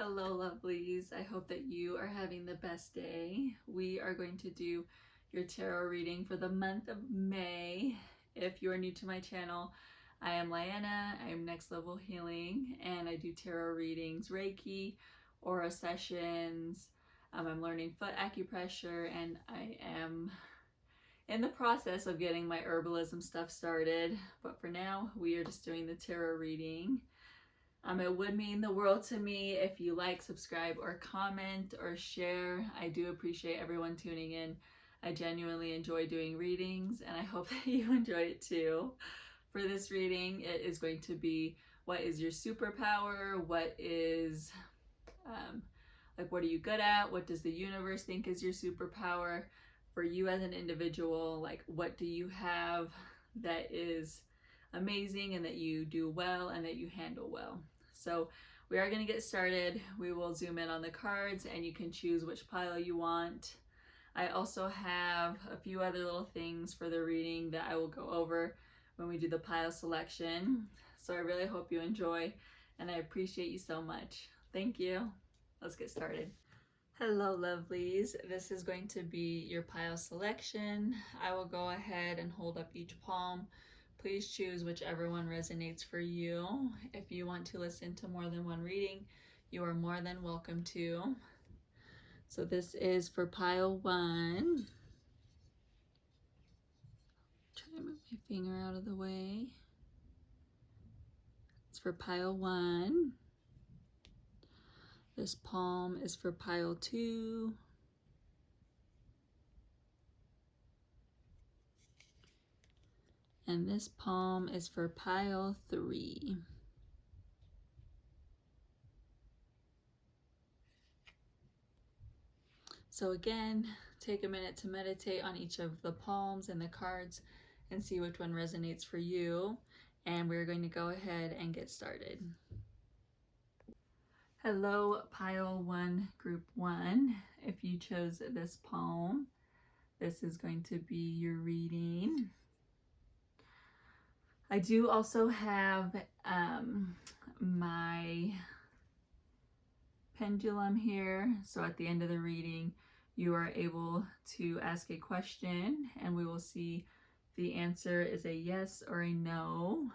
Hello, lovelies. I hope that you are having the best day. We are going to do your tarot reading for the month of May. If you are new to my channel, I am Lyanna. I am Next Level Healing, and I do tarot readings, Reiki, aura sessions. I'm learning foot acupressure, and I am in the process of getting my herbalism stuff started. But for now, we are just doing the tarot reading. It would mean the world to me if you like, subscribe, or comment, or share. I do appreciate everyone tuning in. I genuinely enjoy doing readings, and I hope that you enjoy it too. For this reading, it is going to be what is your superpower? What is, what are you good at? What does the universe think is your superpower? For you as an individual, like, what do you have that is amazing and that you do well and that you handle well? So we are going to get started. We will zoom in on the cards and you can choose which pile you want. I also have a few other little things for the reading that I will go over when we do the pile selection. So I really hope you enjoy, and I appreciate you so much. Thank you. Let's get started. Hello, lovelies. This is going to be your pile selection. I will go ahead and hold up each palm. Please choose whichever one resonates for you. If you want to listen to more than one reading, you are more than welcome to. So this is for pile 1. Try to move my finger out of the way. It's for pile 1. This palm is for pile 2. And this palm is for pile 3. So again, take a minute to meditate on each of the palms and the cards and see which one resonates for you. And we're going to go ahead and get started. Hello, pile 1, group 1. If you chose this palm, this is going to be your reading. I do also have my pendulum here. So at the end of the reading, you are able to ask a question and we will see the answer is a yes or a no.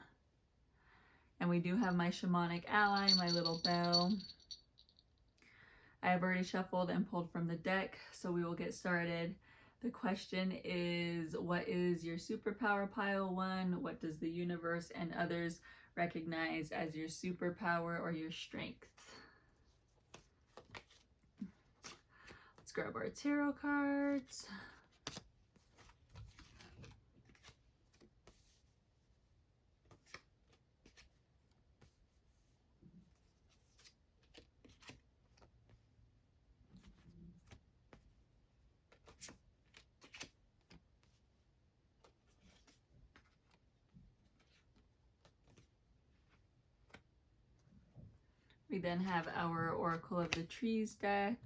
And we do have my shamanic ally, my little bell. I have already shuffled and pulled from the deck, so we will get started. The question is, what is your superpower, pile 1? What does the universe and others recognize as your superpower or your strength? Let's grab our tarot cards. We then have our Oracle of the Trees deck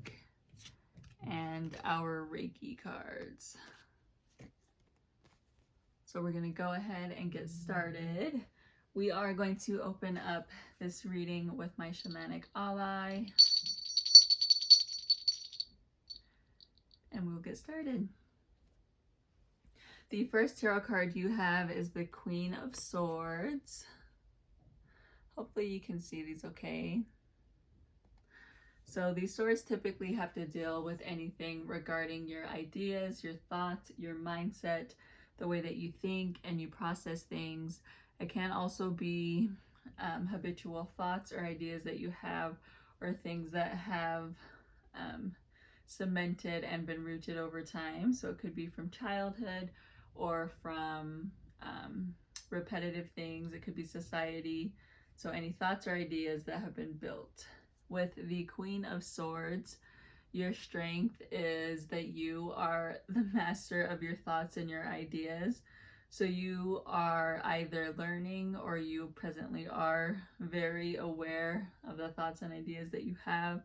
and our Reiki cards. So we're going to go ahead and get started. We are going to open up this reading with my shamanic ally. And we'll get started. The first tarot card you have is the Queen of Swords. Hopefully you can see these okay. So these swords typically have to deal with anything regarding your ideas, your thoughts, your mindset, the way that you think and you process things. It can also be habitual thoughts or ideas that you have, or things that have cemented and been rooted over time. So it could be from childhood or from repetitive things. It could be society. So any thoughts or ideas that have been built. With the Queen of Swords, your strength is that you are the master of your thoughts and your ideas. So you are either learning or you presently are very aware of the thoughts and ideas that you have.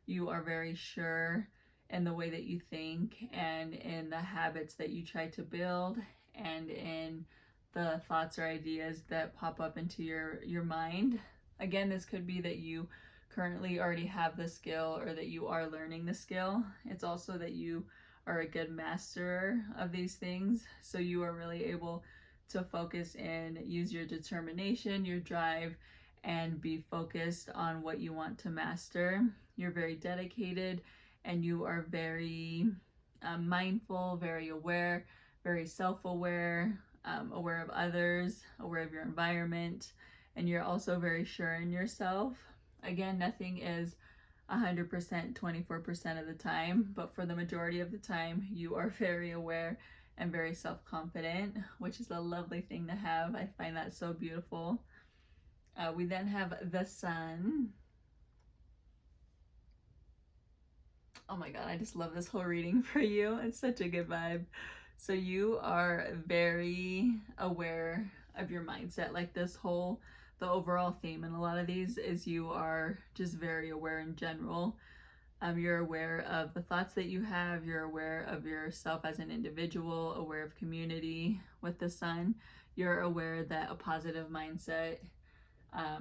You are very sure in the way that you think and in the habits that you try to build and in the thoughts or ideas that pop up into your mind. Again, this could be that you currently already have the skill or that you are learning the skill. It's also that you are a good master of these things. So you are really able to focus and use your determination, your drive, and be focused on what you want to master. You're very dedicated and you are very mindful, very aware, very self-aware, aware of others, aware of your environment, and you're also very sure in yourself. Again, nothing is 100% 24% of the time, but for the majority of the time, you are very aware and very self-confident, which is a lovely thing to have. I find that so beautiful. We then have the sun. Oh my God, I just love this whole reading for you. It's such a good vibe. So you are very aware of your mindset. Like the overall theme in a lot of these is you are just very aware in general. You're aware of the thoughts that you have. You're aware of yourself as an individual, aware of community with the sun. You're aware that a positive mindset, I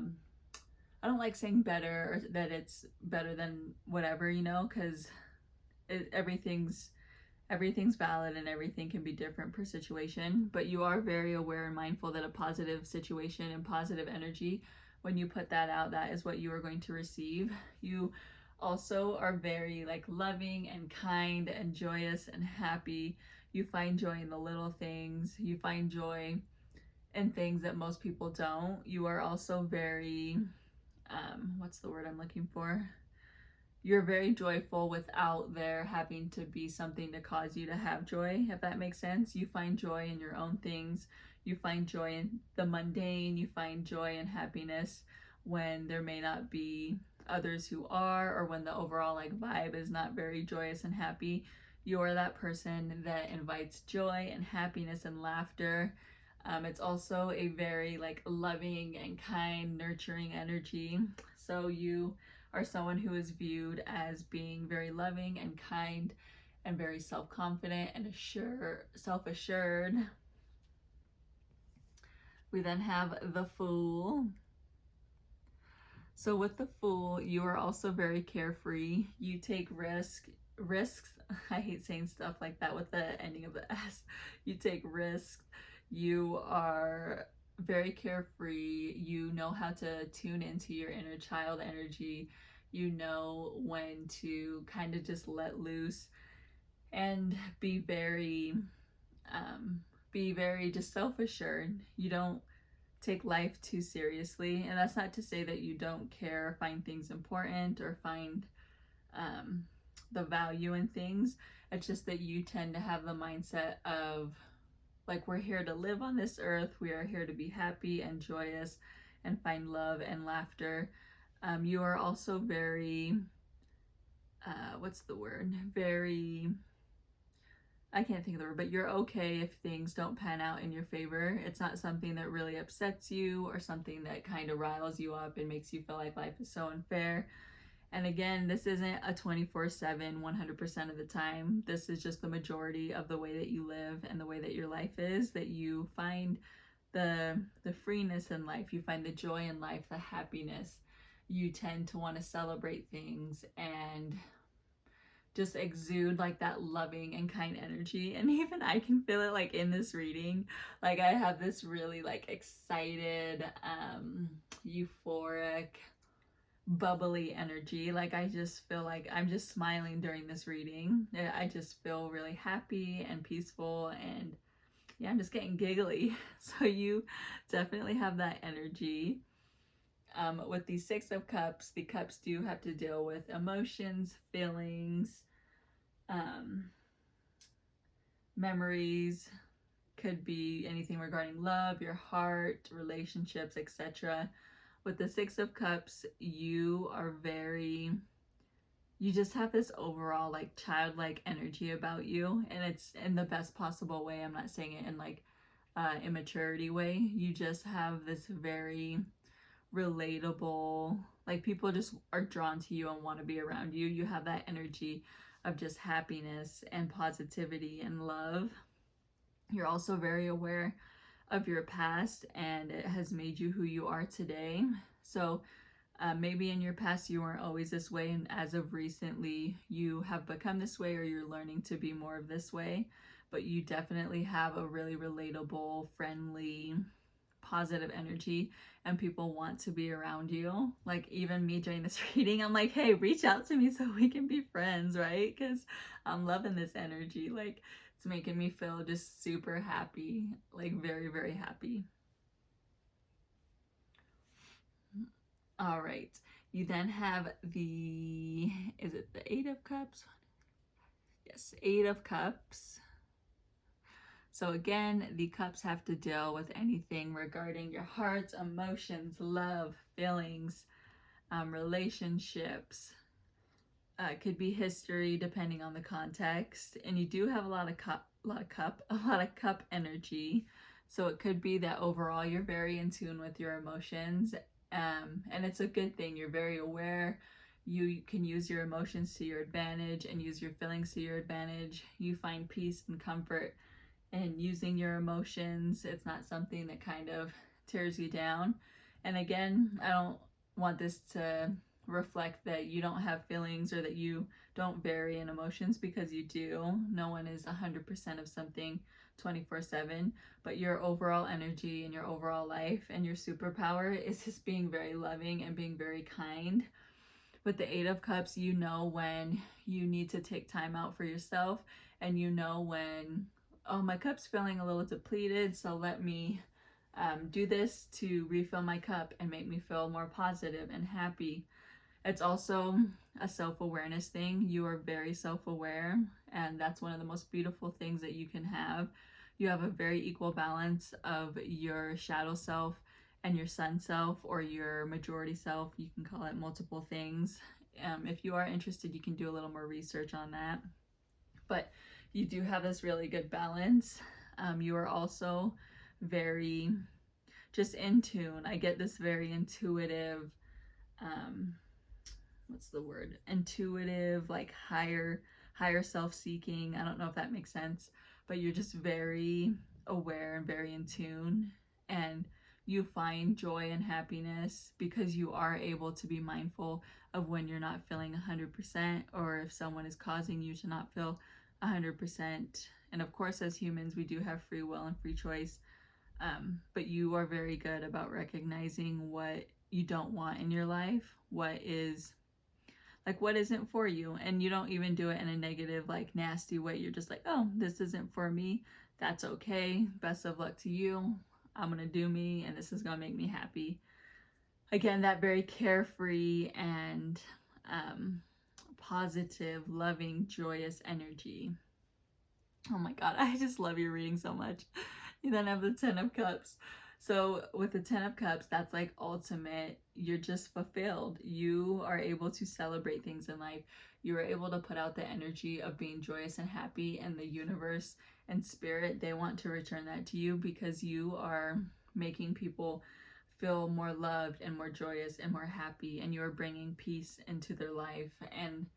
don't like saying better or that it's better than whatever, because everything's valid and everything can be different per situation, but you are very aware and mindful that a positive situation and positive energy, when you put that out, that is what you are going to receive. You also are very loving and kind and joyous and happy. You find joy in the little things. You find joy in things that most people don't. You are also very, what's the word I'm looking for? You're very joyful without there having to be something to cause you to have joy, if that makes sense. You find joy in your own things. You find joy in the mundane. You find joy and happiness when there may not be others who are, or when the overall vibe is not very joyous and happy. You are that person that invites joy and happiness and laughter. It's also a very loving and kind, nurturing energy. So you are someone who is viewed as being very loving and kind and very self-confident and self-assured. We then have the Fool. So with the Fool, you are also very carefree. You take risks. I hate saying stuff like that with the ending of the S. You take risks. You are very carefree. You know how to tune into your inner child energy. You know when to kind of just let loose and be very just self-assured. You don't take life too seriously, and that's not to say that you don't care or find things important or find the value in things. It's just that you tend to have the mindset of we're here to live on this earth. We are here to be happy and joyous and find love and laughter. You are also very, what's the word? I can't think of the word, but you're okay if things don't pan out in your favor. It's not something that really upsets you or something that kind of riles you up and makes you feel like life is so unfair. And again, this isn't a 24/7, 100% of the time. This is just the majority of the way that you live and the way that your life is, that you find the freeness in life. You find the joy in life, the happiness. You tend to want to celebrate things and just exude that loving and kind energy. And even I can feel it in this reading. I have this really excited, euphoric, bubbly energy. I just feel like I'm just smiling during this reading. I just feel really happy and peaceful, and yeah, I'm just getting giggly. So you definitely have that energy. With the Six of Cups, the cups do have to deal with emotions, feelings, memories. Could be anything regarding love, your heart, relationships, etc. With the Six of Cups, you just have this overall childlike energy about you, and it's in the best possible way. I'm not saying it in immaturity way. You just have this very relatable, people just are drawn to you and want to be around you. You have that energy of just happiness and positivity and love. You're also very aware of your past, and it has made you who you are today. So Maybe in your past you weren't always this way, and as of recently you have become this way, or you're learning to be more of this way. But you definitely have a really relatable, friendly, positive energy, and people want to be around you. Like, even me during this reading, I'm like, hey, reach out to me so we can be friends, right? Because I'm loving this energy. Like, it's making me feel just super happy, like very, very happy. All right. You then have the, is it the Eight of Cups? Yes, Eight of Cups. So again, the cups have to deal with anything regarding your heart, emotions, love, feelings, relationships. It could be history, depending on the context. And you do have a lot of cup energy. So it could be that overall you're very in tune with your emotions, and it's a good thing. You're very aware. You can use your emotions to your advantage and use your feelings to your advantage. You find peace and comfort in using your emotions. It's not something that kind of tears you down. And again, I don't want this to reflect that you don't have feelings or that you don't vary in emotions, because you do. No one is 100% of something 24/7, but your overall energy and your overall life and your superpower is just being very loving and being very kind. With the Eight of Cups, you know when you need to take time out for yourself, and you know when, oh, my cup's feeling a little depleted, so let me do this to refill my cup and make me feel more positive and happy. It's also a self-awareness thing. You are very self-aware, and that's one of the most beautiful things that you can have. You have a very equal balance of your shadow self and your sun self, or your majority self. You can call it multiple things. If you are interested, you can do a little more research on that. But you do have this really good balance. You are also very just in tune. I get this very intuitive, what's the word? Intuitive, like higher self-seeking. I don't know if that makes sense, but you're just very aware and very in tune, and you find joy and happiness because you are able to be mindful of when you're not feeling 100%, or if someone is causing you to not feel 100%. And of course, as humans, we do have free will and free choice, but you are very good about recognizing what you don't want in your life, what isn't for you. And you don't even do it in a negative, like nasty way. You're just like, oh, this isn't for me. That's okay. Best of luck to you. I'm gonna do me, and this is gonna make me happy. Again, that very carefree and positive, loving, joyous energy. Oh my God, I just love your reading so much. You then have the Ten of Cups. So with the Ten of Cups, that's like ultimate. You're just fulfilled. You are able to celebrate things in life. You are able to put out the energy of being joyous and happy, and the universe and spirit, they want to return that to you, because you are making people feel more loved and more joyous and more happy, and you are bringing peace into their life and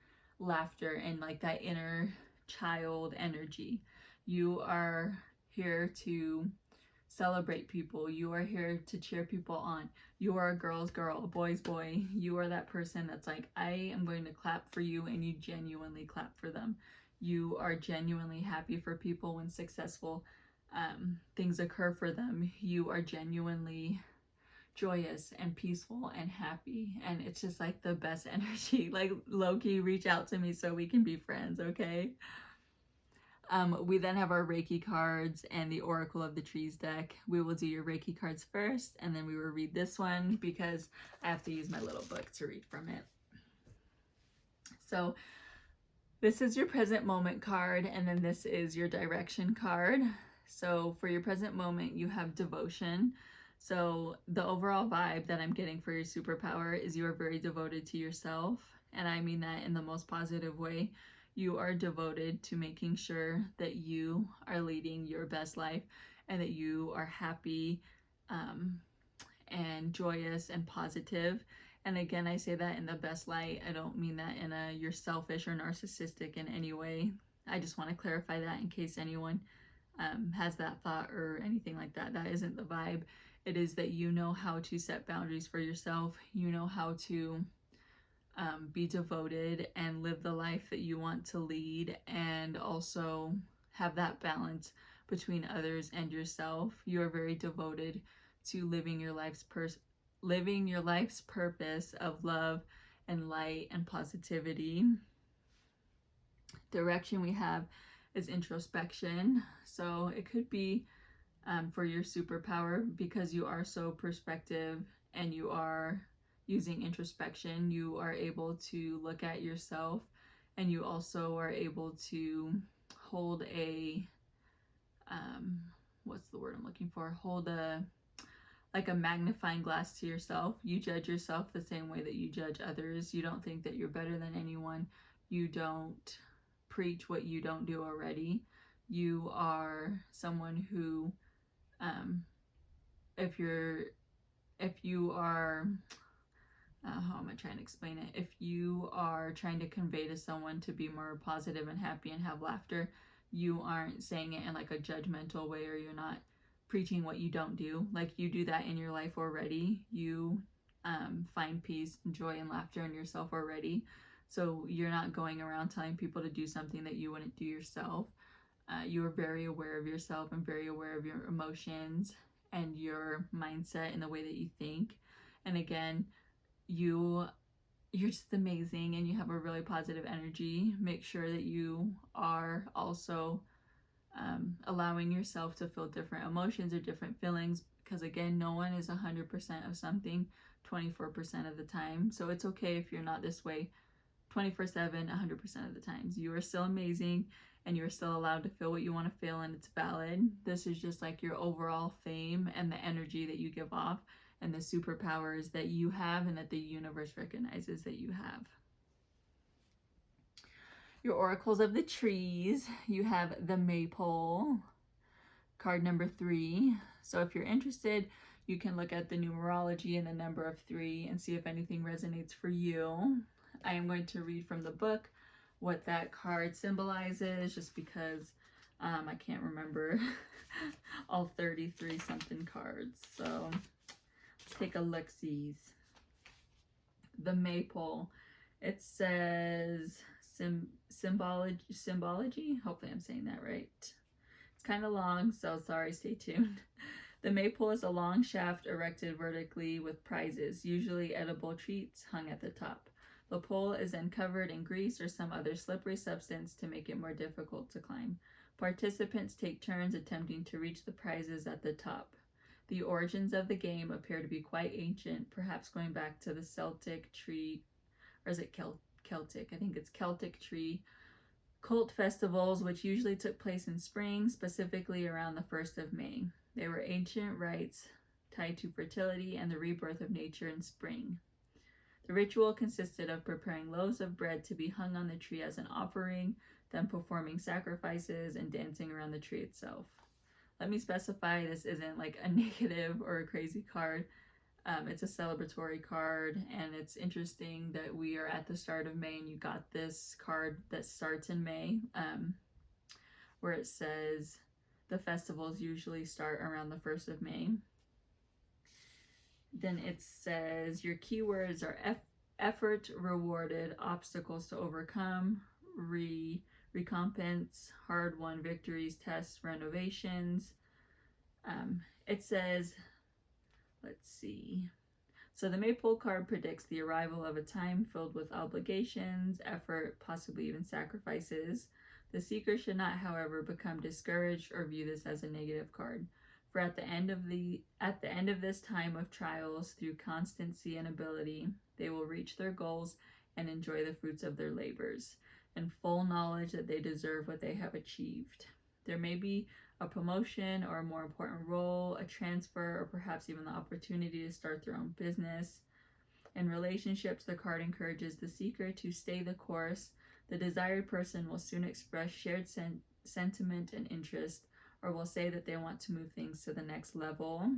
laughter and like that inner child energy. You are here to celebrate people. You are here to cheer people on. You are a girl's girl, a boy's boy. You are that person that's like, I am going to clap for you, and you genuinely clap for them. You are genuinely happy for people when successful things occur for them. You are genuinely joyous and peaceful and happy, and it's just like the best energy. Like, low-key, reach out to me so we can be friends, okay? We then have our Reiki cards and the Oracle of the Trees deck. We will do your Reiki cards first, and then we will read this one because I have to use my little book to read from it. So this is your present moment card, and then this is your direction card. So for your present moment, you have devotion. So the overall vibe that I'm getting for your superpower is you are very devoted to yourself, and I mean that in the most positive way. You are devoted to making sure that you are leading your best life, and that you are happy and joyous and positive. And again, I say that in the best light. I don't mean that in a you're selfish or narcissistic in any way. I just want to clarify that in case anyone has that thought or anything like that. That isn't the vibe. It is that you know how to set boundaries for yourself. You know how to be devoted and live the life that you want to lead, and also have that balance between others and yourself. You are very devoted to living your life's purpose of love and light and positivity. Direction we have is introspection. So it could be for your superpower, because you are so perspective and you are using introspection, you are able to look at yourself, and you also are able to hold a what's the word I'm looking for? Hold a like a magnifying glass to yourself. You judge yourself the same way that you judge others. You don't think that you're better than anyone. You don't preach what you don't do already. You are someone who if you are how am I trying to explain it? If you are trying to convey to someone to be more positive and happy and have laughter, you aren't saying it in like a judgmental way, or you're not preaching what you don't do. Like, you do that in your life already. You find peace and joy and laughter in yourself already. So you're not going around telling people to do something that you wouldn't do yourself. You are very aware of yourself and very aware of your emotions and your mindset and the way that you think. And again, you're just amazing, and you have a really positive energy. Make sure that you are also allowing yourself to feel different emotions or different feelings, because again, no one is 100% of something 24% of the time. So it's okay if you're not this way 24/7, 100% of the times. You are still amazing, and you're still allowed to feel what you want to feel, and it's valid. This is just like your overall fame and the energy that you give off, and the superpowers that you have and that the universe recognizes that you have. Your oracles of the trees. You have the Maypole, card number 3. So if you're interested, you can look at the numerology and the number of 3 and see if anything resonates for you. I am going to read from the book what that card symbolizes, just because I can't remember all 33 something cards. So let's take a look-sees. The Maypole. It says symbology. Hopefully I'm saying that right. It's kind of long, so sorry, stay tuned. The Maypole is a long shaft erected vertically with prizes, usually edible treats, hung at the top. The pole is then covered in grease or some other slippery substance to make it more difficult to climb. Participants take turns attempting to reach the prizes at the top. The origins of the game appear to be quite ancient, perhaps going back to the Celtic tree, or is it Celtic? I think it's Celtic tree cult festivals, which usually took place in spring, specifically around the 1st of May. They were ancient rites tied to fertility and the rebirth of nature in spring. The ritual consisted of preparing loaves of bread to be hung on the tree as an offering, then performing sacrifices and dancing around the tree itself. Let me specify, this isn't like a negative or a crazy card. It's a celebratory card, and it's interesting that we are at the start of May and you got this card that starts in May, where it says the festivals usually start around the 1st of May. Then it says your keywords are effort rewarded, obstacles to overcome, recompense, hard-won victories, tests, renovations. It says, let's see. So the Maypole card predicts the arrival of a time filled with obligations, effort, possibly even sacrifices. The seeker should not, however, become discouraged or view this as a negative card. For at the end of this time of trials, through constancy and ability, they will reach their goals and enjoy the fruits of their labors, in full knowledge that they deserve what they have achieved. There may be a promotion or a more important role, a transfer, or perhaps even the opportunity to start their own business. In relationships, the card encourages the seeker to stay the course. The desired person will soon express shared sentiment and interest, or will say that they want to move things to the next level.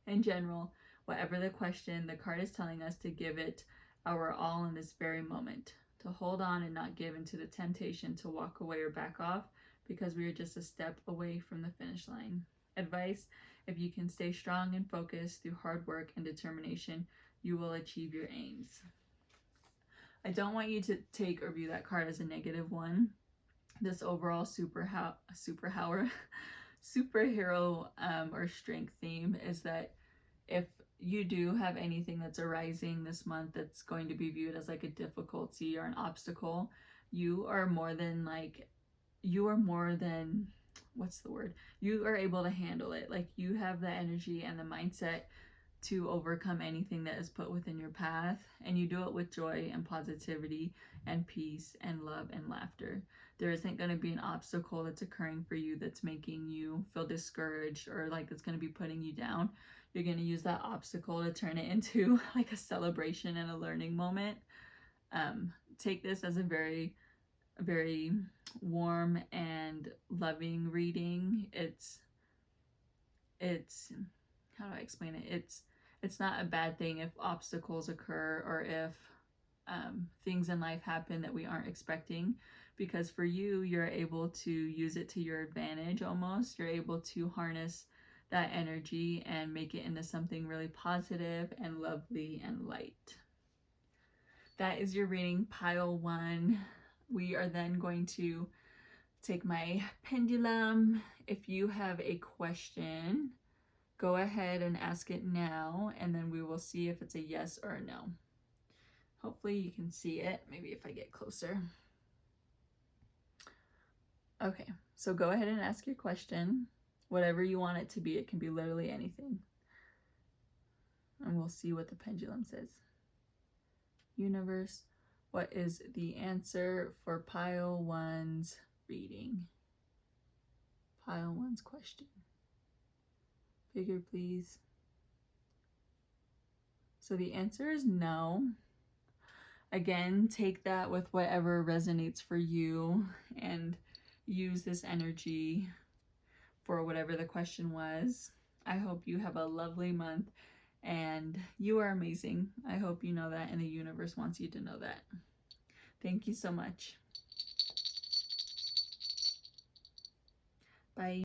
In general, whatever the question, the card is telling us to give it our all in this very moment, to hold on and not give into the temptation to walk away or back off, because we are just a step away from the finish line. Advice: If you can stay strong and focused through hard work and determination, you will achieve your aims. I don't want you to take or view that card as a negative one. This overall superhero or strength theme is that if you do have anything that's arising this month that's going to be viewed as like a difficulty or an obstacle, you are more than what's the word? You are able to handle it. Like, you have the energy and the mindset to overcome anything that is put within your path, and you do it with joy and positivity and peace and love and laughter. There isn't going to be an obstacle that's occurring for you that's making you feel discouraged or like that's going to be putting you down. You're going to use that obstacle to turn it into like a celebration and a learning moment. Take this as a very, very warm and loving reading. It's how do I explain it? It's not a bad thing if obstacles occur or if things in life happen that we aren't expecting, because for you, you're able to use it to your advantage almost. You're able to harness that energy and make it into something really positive and lovely and light. That is your reading, pile 1. We are then going to take my pendulum. If you have a question, go ahead and ask it now, and then we will see if it's a yes or a no. Hopefully you can see it. Maybe if I get closer. Okay, so go ahead and ask your question. Whatever you want it to be. It can be literally anything. And we'll see what the pendulum says. Universe, what is the answer for pile 1's reading? Pile 1's question. Figure, please. So the answer is no. Again, take that with whatever resonates for you and use this energy for whatever the question was. I hope you have a lovely month and you are amazing. I hope you know that, and the universe wants you to know that. Thank you so much. Bye.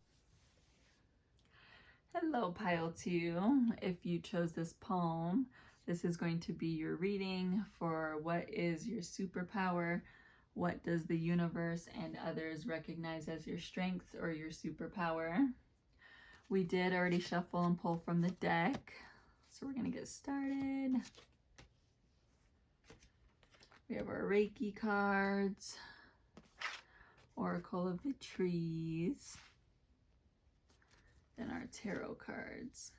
Hello, pile 2. If you chose this poem, this is going to be your reading for what is your superpower. What does the universe and others recognize as your strength or your superpower? We did already shuffle and pull from the deck, so we're going to get started. We have our Reiki cards, Oracle of the Trees, then our tarot cards.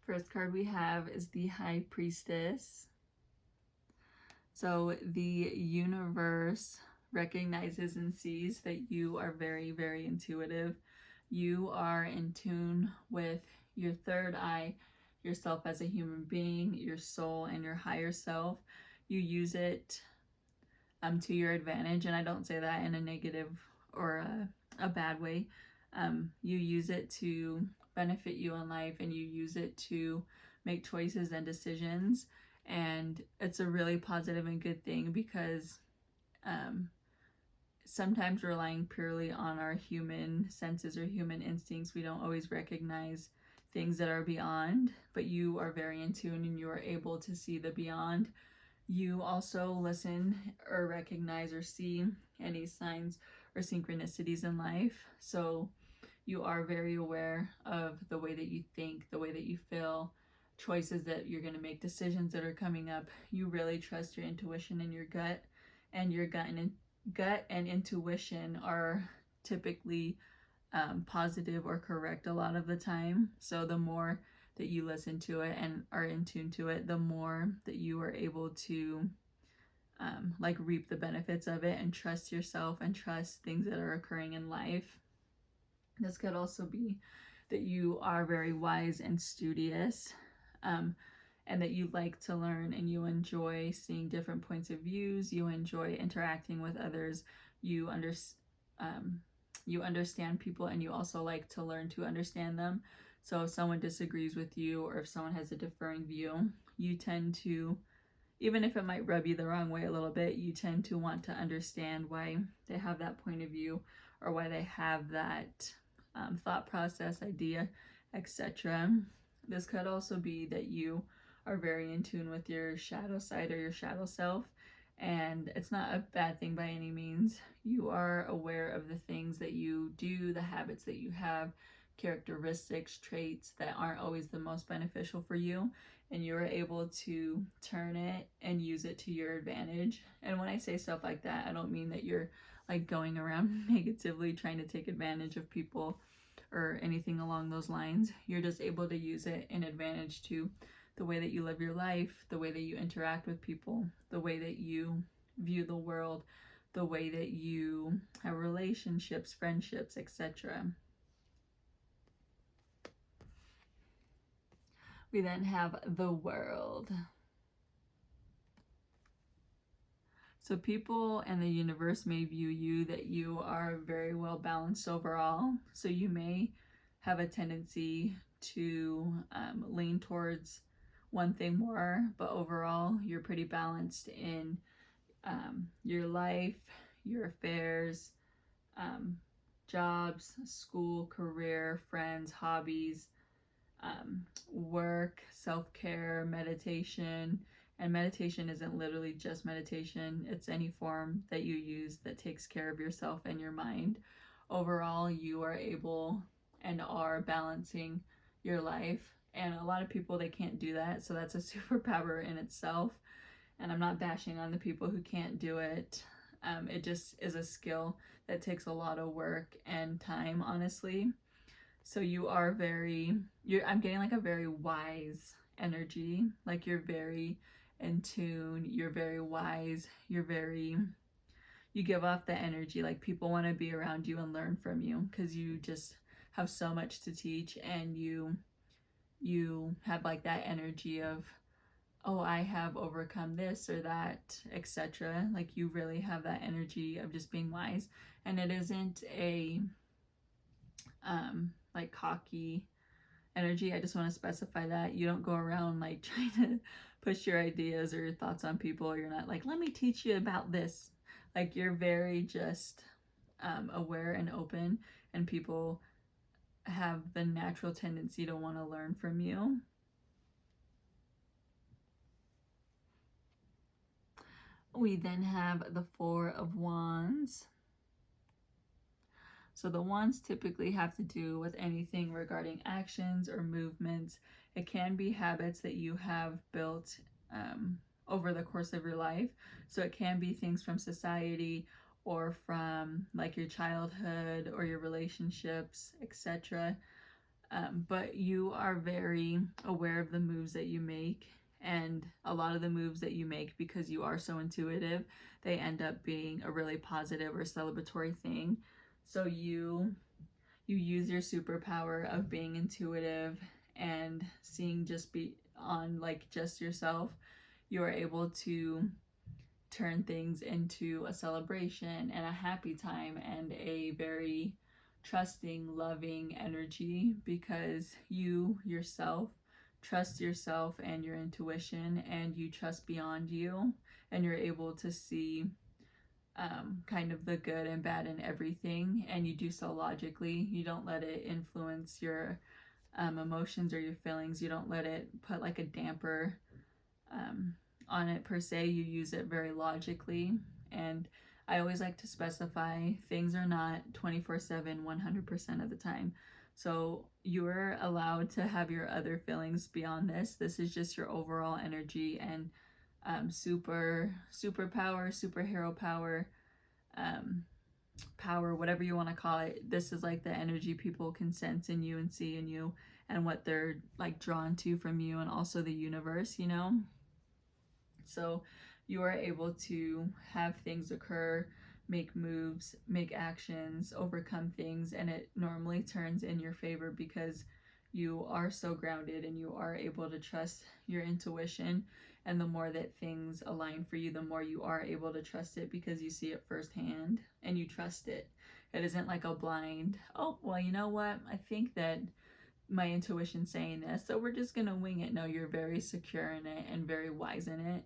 First card we have is the High Priestess. So the universe recognizes and sees that you are very, very intuitive. You are in tune with your third eye, yourself as a human being, your soul, and your higher self. You use it to your advantage, and I don't say that in a negative or a bad way. You use it to benefit you in life, and you use it to make choices and decisions, and it's a really positive and good thing, because sometimes relying purely on our human senses or human instincts, we don't always recognize things that are beyond, but you are very in tune and you are able to see the beyond. You also listen or recognize or see any signs or synchronicities in life, so you are very aware of the way that you think, the way that you feel, choices that you're going to make, decisions that are coming up. You really trust your intuition and your gut, and your gut and intuition are typically positive or correct a lot of the time. So the more that you listen to it and are in tune to it, the more that you are able to like reap the benefits of it and trust yourself and trust things that are occurring in life. This could also be that you are very wise and studious, and that you like to learn and you enjoy seeing different points of views. You enjoy interacting with others. you you understand people, and you also like to learn to understand them. So if someone disagrees with you, or if someone has a differing view, you tend to, even if it might rub you the wrong way a little bit, you tend to want to understand why they have that point of view, or why they have that thought process, idea, etc. This could also be that you are very in tune with your shadow side, or your shadow self, and it's not a bad thing by any means. You are aware of the things that you do, the habits that you have, characteristics, traits that aren't always the most beneficial for you, and you're able to turn it and use it to your advantage. And when I say stuff like that, I don't mean that you're like going around negatively trying to take advantage of people or anything along those lines. You're just able to use it in advantage to the way that you live your life, the way that you interact with people, the way that you view the world, the way that you have relationships, friendships, etc. We then have the world. So people and the universe may view you that you are very well balanced overall. So you may have a tendency to lean towards one thing more, but overall you're pretty balanced in your life, your affairs, jobs, school, career, friends, hobbies, work, self-care, meditation. And meditation isn't literally just meditation, it's any form that you use that takes care of yourself and your mind. Overall, you are able and are balancing your life. And a lot of people, they can't do that, so that's a superpower in itself. And I'm not bashing on the people who can't do it. It just is a skill that takes a lot of work and time, honestly. So you are I'm getting like a very wise energy. Like you're very in tune, you're very wise, you give off the energy like people want to be around you and learn from you, because you just have so much to teach, and you have like that energy of, oh, I have overcome this or that, etc. Like you really have that energy of just being wise, and it isn't a like cocky energy. I just want to specify that you don't go around like trying to push your ideas or your thoughts on people. You're not like, let me teach you about this. Like you're very just aware and open, and people have the natural tendency to want to learn from you. We then have the Four of Wands. So the wands typically have to do with anything regarding actions or movements. It can be habits that you have built over the course of your life. So it can be things from society, or from like your childhood or your relationships, etc. But you are very aware of the moves that you make, and a lot of the moves that you make, because you are so intuitive, they end up being a really positive or celebratory thing. So you use your superpower of being intuitive and seeing just beyond like just yourself. You are able to turn things into a celebration and a happy time and a very trusting, loving energy, because you yourself trust yourself and your intuition, and you trust beyond you, and you're able to see kind of the good and bad in everything, and you do so logically. You don't let it influence your emotions or your feelings. You don't let it put like a damper on it per se. You use it very logically. And I always like to specify things are not 24/7 100% of the time. So you're allowed to have your other feelings beyond this. This is just your overall energy and superpower, superhero power, power, whatever you want to call it. This is like the energy people can sense in you and see in you, and what they're like drawn to from you, and also the universe, you know? So you are able to have things occur, make moves, make actions, overcome things, and it normally turns in your favor, because You are so grounded and you are able to trust your intuition. And the more that things align for you, the more you are able to trust it because you see it firsthand and you trust it. It isn't like a blind, oh, well, you know what? I think that my intuition's saying this, so we're just going to wing it. No, you're very secure in it and very wise in it.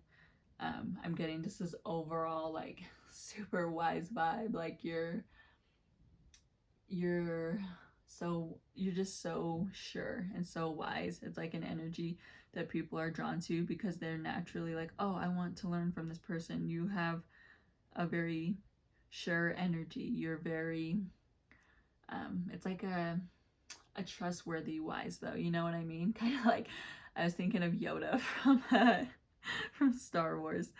I'm getting just this overall, like, super wise vibe. Like, you're you're just so sure and so wise. It's like an energy that people are drawn to because they're naturally like, oh, I want to learn from this person. You have a very sure energy. You're very it's like a trustworthy wise, though, you know what I mean? Kind of like, I was thinking of Yoda from Star Wars.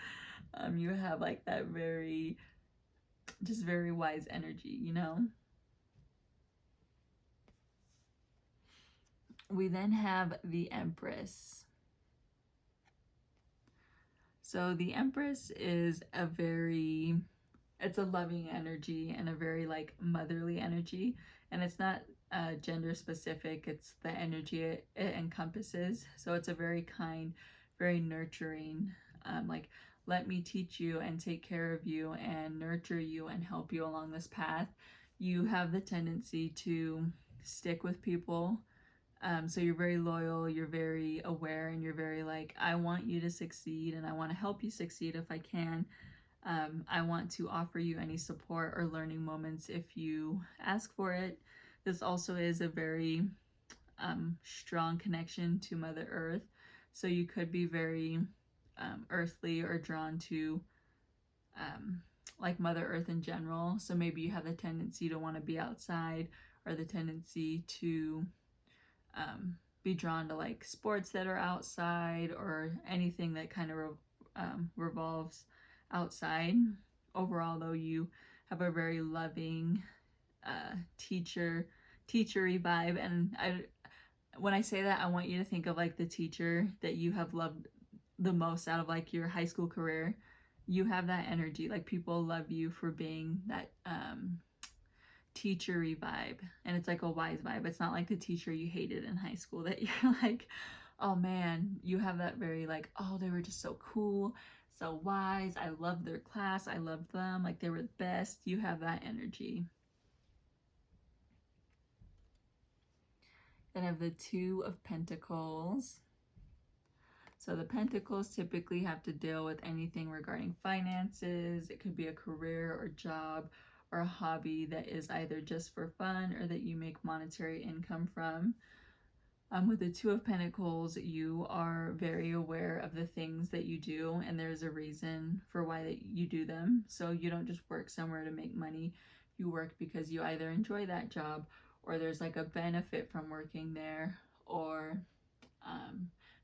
You have like that very, just very wise energy, you know? We then have the Empress. So the Empress is it's a loving energy and a very like motherly energy. And it's not gender specific, it's the energy it encompasses. So it's a very kind, very nurturing, like, let me teach you and take care of you and nurture you and help you along this path. You have the tendency to stick with people. So you're very loyal, you're very aware, and you're very like, I want you to succeed and I want to help you succeed if I can. I want to offer you any support or learning moments if you ask for it. This also is a very strong connection to Mother Earth. So you could be very earthly or drawn to like Mother Earth in general. So maybe you have the tendency to want to be outside or the tendency to be drawn to like sports that are outside or anything that kind of revolves outside. Overall, though, you have a very loving teachery vibe, and when I say that, I want you to think of like the teacher that you have loved the most out of like your high school career. You have that energy. Like, people love you for being that teachery vibe, and it's like a wise vibe. It's not like the teacher you hated in high school that you're like, oh man. You have that very like, oh, they were just so cool, so wise, I loved their class, I loved them, like they were the best. You have that energy. Then I have the Two of Pentacles. So the Pentacles typically have to deal with anything regarding finances. It could be a career or job or a hobby that is either just for fun or that you make monetary income from. With the Two of Pentacles, you are very aware of the things that you do, and there's a reason for why that you do them. So you don't just work somewhere to make money. You work because you either enjoy that job, or there's like a benefit from working there, or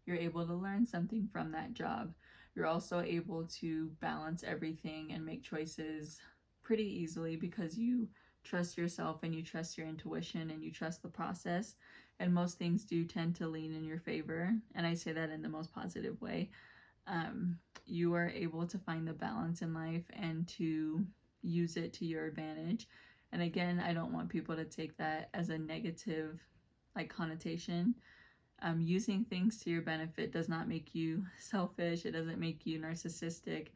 you're able to learn something from that job. You're also able to balance everything and make choices pretty easily because you trust yourself and you trust your intuition and you trust the process. And most things do tend to lean in your favor. And I say that in the most positive way. You are able to find the balance in life and to use it to your advantage. And again, I don't want people to take that as a negative like connotation. Using things to your benefit does not make you selfish. It doesn't make you narcissistic.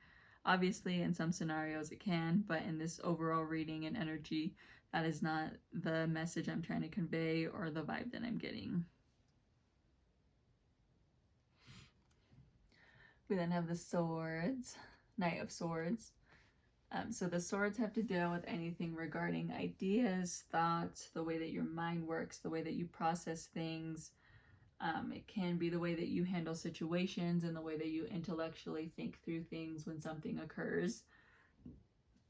Obviously, in some scenarios it can, but in this overall reading and energy, that is not the message I'm trying to convey or the vibe that I'm getting. We then have the Swords, Knight of Swords. So the Swords have to deal with anything regarding ideas, thoughts, the way that your mind works, the way that you process things. It can be the way that you handle situations and the way that you intellectually think through things when something occurs.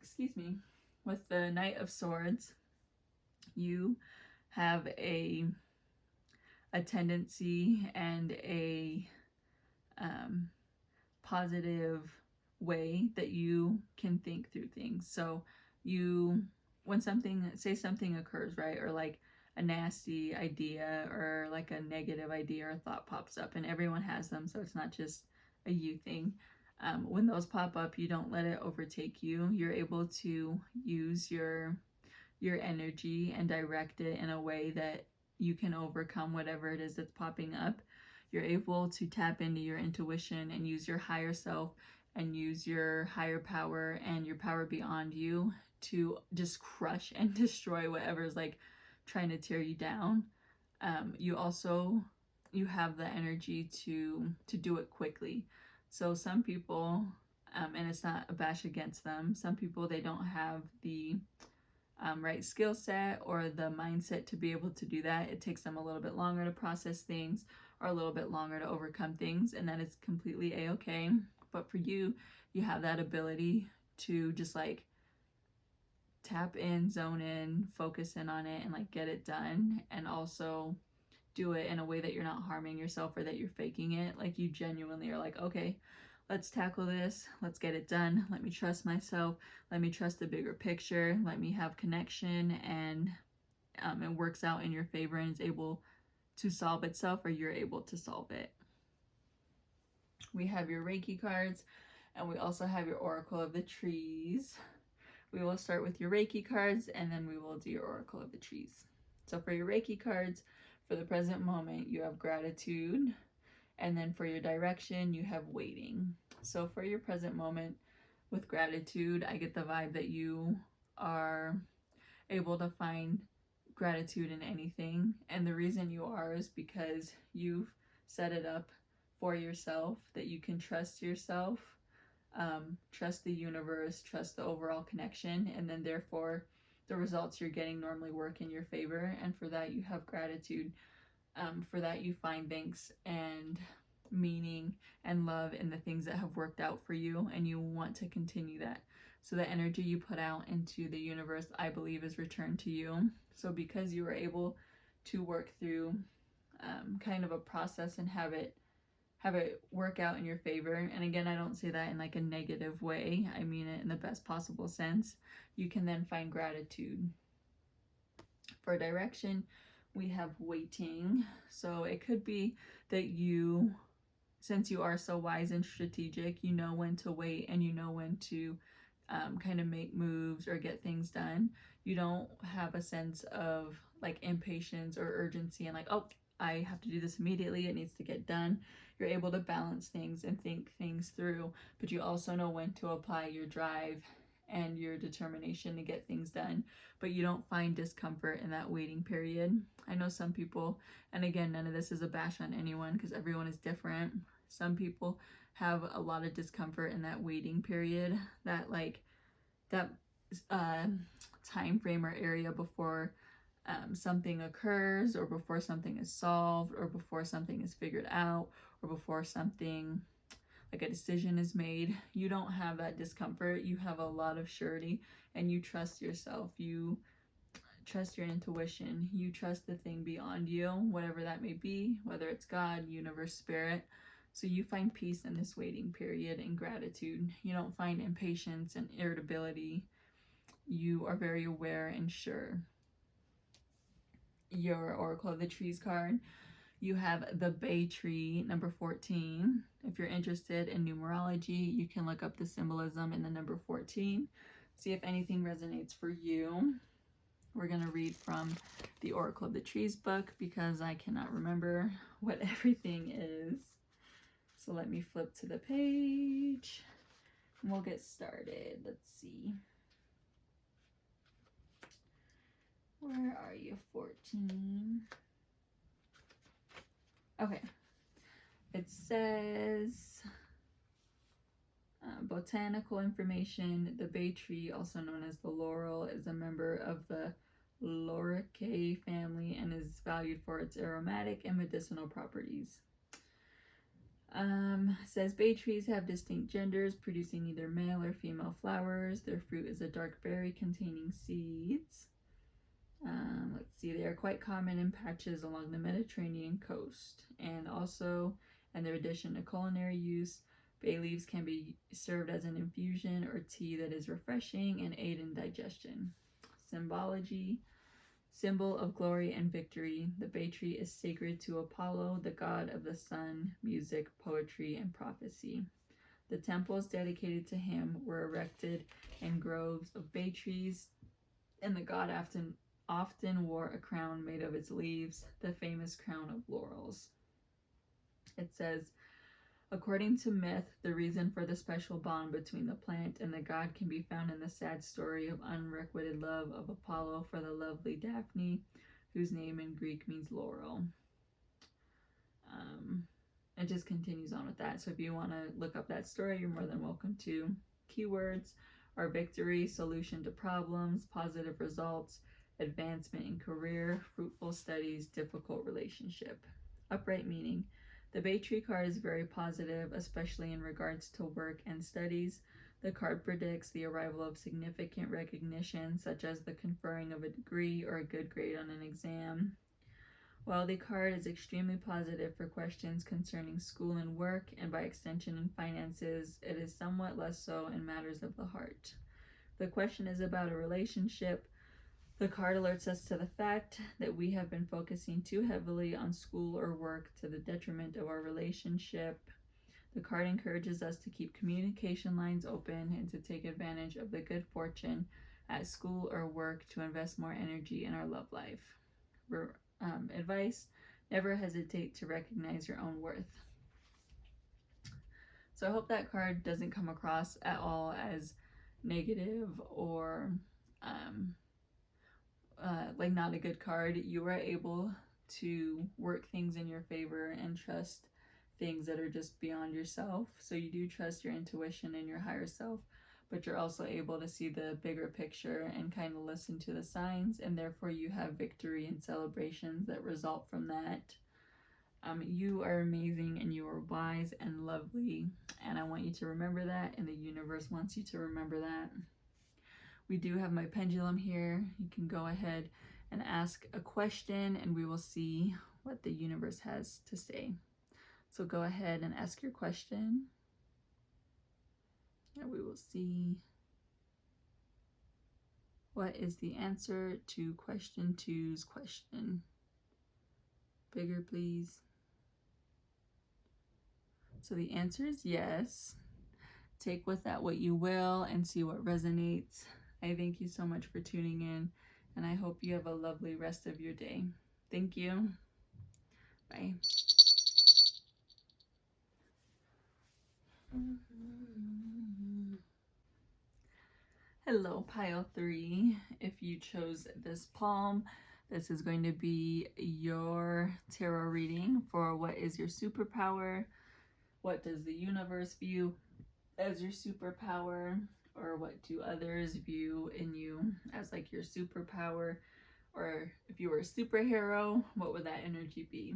Excuse me. With the Knight of Swords, you have a tendency and a positive way that you can think through things. So when something occurs, right, or like a nasty idea or like a negative idea or thought pops up, and everyone has them, so it's not just a you thing. When those pop up, you don't let it overtake you. You're able to use your energy and direct it in a way that you can overcome whatever it is that's popping up. You're able to tap into your intuition and use your higher self and use your higher power and your power beyond you to just crush and destroy whatever's like trying to tear you down. You have the energy to do it quickly. So some people, and it's not a bash against them, some people, they don't have the right skill set or the mindset to be able to do that. It takes them a little bit longer to process things or a little bit longer to overcome things, and that is completely a-okay. But for you, you have that ability to just like tap in, zone in, focus in on it, and like get it done, and also do it in a way that you're not harming yourself or that you're faking it. Like you genuinely are like, okay, let's tackle this, let's get it done, let me trust myself, let me trust the bigger picture, let me have connection, and it works out in your favor and is able to solve itself, or you're able to solve it. We have your Reiki cards, and we also have your Oracle of the Trees. We will start with your Reiki cards, and then we will do your Oracle of the Trees. So for your Reiki cards, for the present moment, you have gratitude, and then for your direction, you have waiting. So for your present moment with gratitude, I get the vibe that you are able to find gratitude in anything. And the reason you are is because you've set it up for yourself, that you can trust yourself, trust the universe, trust the overall connection, and then therefore the results you're getting normally work in your favor. And for that, you have gratitude. For that, you find thanks and meaning and love in the things that have worked out for you, and you want to continue that. So the energy you put out into the universe, I believe, is returned to you. So because you were able to work through kind of a process and have it work out in your favor, and again, I don't say that in like a negative way, I mean it in the best possible sense, you can then find gratitude. For direction, we have waiting. So it could be that you, since you are so wise and strategic, you know when to wait and you know when to kind of make moves or get things done. You don't have a sense of like impatience or urgency and like, oh, I have to do this immediately, it needs to get done. You're able to balance things and think things through, but you also know when to apply your drive and your determination to get things done, but you don't find discomfort in that waiting period. I know some people, and again, none of this is a bash on anyone because everyone is different. Some people have a lot of discomfort in that waiting period, that like that time frame or area before something occurs, or before something is solved, or before something is figured out, or before something like a decision is made. You don't have that discomfort. You have a lot of surety, and you trust yourself. You trust your intuition. You trust the thing beyond you, whatever that may be, whether it's God, universe, spirit. So you find peace in this waiting period and gratitude. You don't find impatience and irritability. You are very aware and sure. Your Oracle of the Trees card, you have the Bay Tree, number 14. If you're interested in numerology, you can look up the symbolism in the number 14. See if anything resonates for you. We're going to read from the Oracle of the Trees book because I cannot remember what everything is. So let me flip to the page and we'll get started. Let's see. Where are you? 14. Okay. It says botanical information. The bay tree, also known as the laurel, is a member of the Lauricae family and is valued for its aromatic and medicinal properties. Says bay trees have distinct genders, producing either male or female flowers. Their fruit is a dark berry containing seeds. Let's see, they are quite common in patches along the Mediterranean coast, and also, in their addition to culinary use, bay leaves can be served as an infusion or tea that is refreshing and aid in digestion. Symbology. Symbol of glory and victory, the bay tree is sacred to Apollo, the god of the sun, music, poetry, and prophecy. The temples dedicated to him were erected in groves of bay trees, and the god often wore a crown made of its leaves, the famous crown of laurels. It says, according to myth, the reason for the special bond between the plant and the god can be found in the sad story of unrequited love of Apollo for the lovely Daphne, whose name in Greek means laurel. It just continues on with that. So if you want to look up that story, you're more than welcome to. Keywords are victory, solution to problems, positive results, advancement in career, fruitful studies, difficult relationship. Upright meaning. The Bay Tree card is very positive, especially in regards to work and studies. The card predicts the arrival of significant recognition, such as the conferring of a degree or a good grade on an exam. While the card is extremely positive for questions concerning school and work, and by extension in finances, it is somewhat less so in matters of the heart. The question is about a relationship. The card alerts us to the fact that we have been focusing too heavily on school or work to the detriment of our relationship. The card encourages us to keep communication lines open and to take advantage of the good fortune at school or work to invest more energy in our love life. Advice: never hesitate to recognize your own worth. So I hope that card doesn't come across at all as negative or like not a good card. You are able to work things in your favor and trust things that are just beyond yourself. So you do trust your intuition and your higher self, but you're also able to see the bigger picture and kind of listen to the signs, and therefore you have victory and celebrations that result from that. You are amazing and you are wise and lovely, and I want you to remember that, and the universe wants you to remember that. We do have my pendulum here. You can go ahead and ask a question and we will see what the universe has to say. So go ahead and ask your question and we will see what is the answer to question 2's question. Bigger, please. So the answer is yes. Take with that what you will and see what resonates. I thank you so much for tuning in, and I hope you have a lovely rest of your day. Thank you. Bye. Hello, pile 3. If you chose this palm, this is going to be your tarot reading for what is your superpower, what does the universe view as your superpower, or what do others view in you as like your superpower, or if you were a superhero, what would that energy be?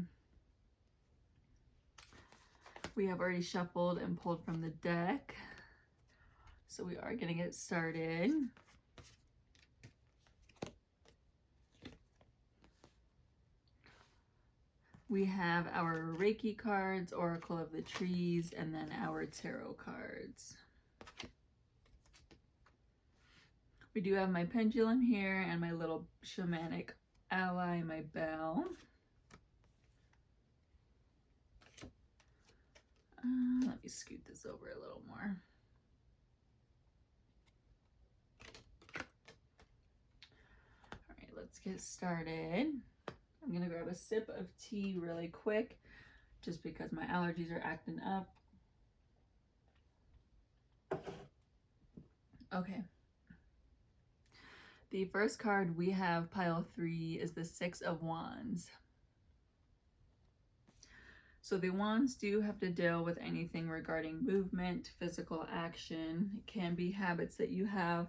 We have already shuffled and pulled from the deck, so we are going to get started. We have our Reiki cards, Oracle of the Trees, and then our tarot cards. We do have my pendulum here and my little shamanic ally, my bell. Let me scoot this over a little more. All right, let's get started. I'm going to grab a sip of tea really quick just because my allergies are acting up. Okay. The first card we have, pile 3, is the 6 of Wands. So the wands do have to deal with anything regarding movement, physical action. It can be habits that you have.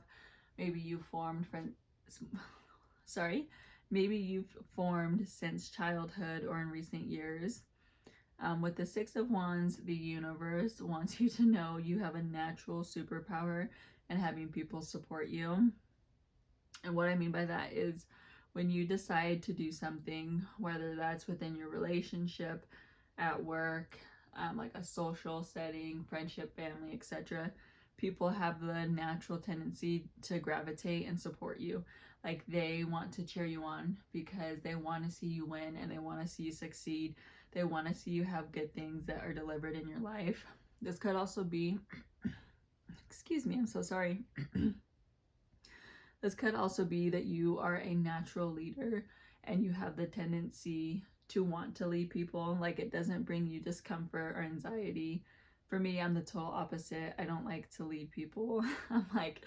Maybe you formed maybe you've formed since childhood or in recent years. With the 6 of Wands, the universe wants you to know you have a natural superpower in having people support you. And what I mean by that is when you decide to do something, whether that's within your relationship, at work, like a social setting, friendship, family, etc., people have the natural tendency to gravitate and support you. Like they want to cheer you on because they want to see you win and they want to see you succeed. They want to see you have good things that are delivered in your life. This could also be, excuse me, I'm so sorry. This could also be that you are a natural leader and you have the tendency to want to lead people. Like, it doesn't bring you discomfort or anxiety. For me, I'm the total opposite. I don't like to lead people. I'm like,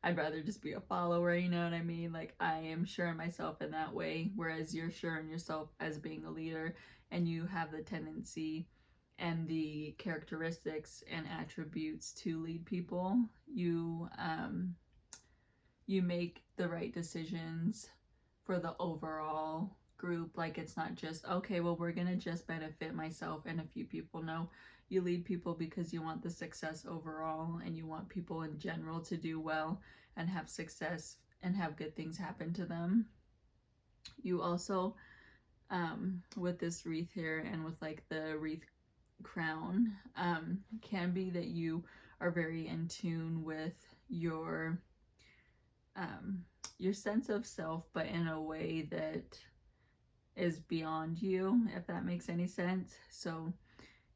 I'd rather just be a follower, you know what I mean? Like, I am sure in myself in that way, whereas you're sure in yourself as being a leader, and you have the tendency and the characteristics and attributes to lead people. You make the right decisions for the overall group. Like, it's not just, okay, well, we're gonna just benefit myself and a few people. No, you lead people because you want the success overall, and you want people in general to do well and have success and have good things happen to them. You also, with this wreath here and with like the wreath crown, can be that you are very in tune with your sense of self, but in a way that is beyond you, if that makes any sense. So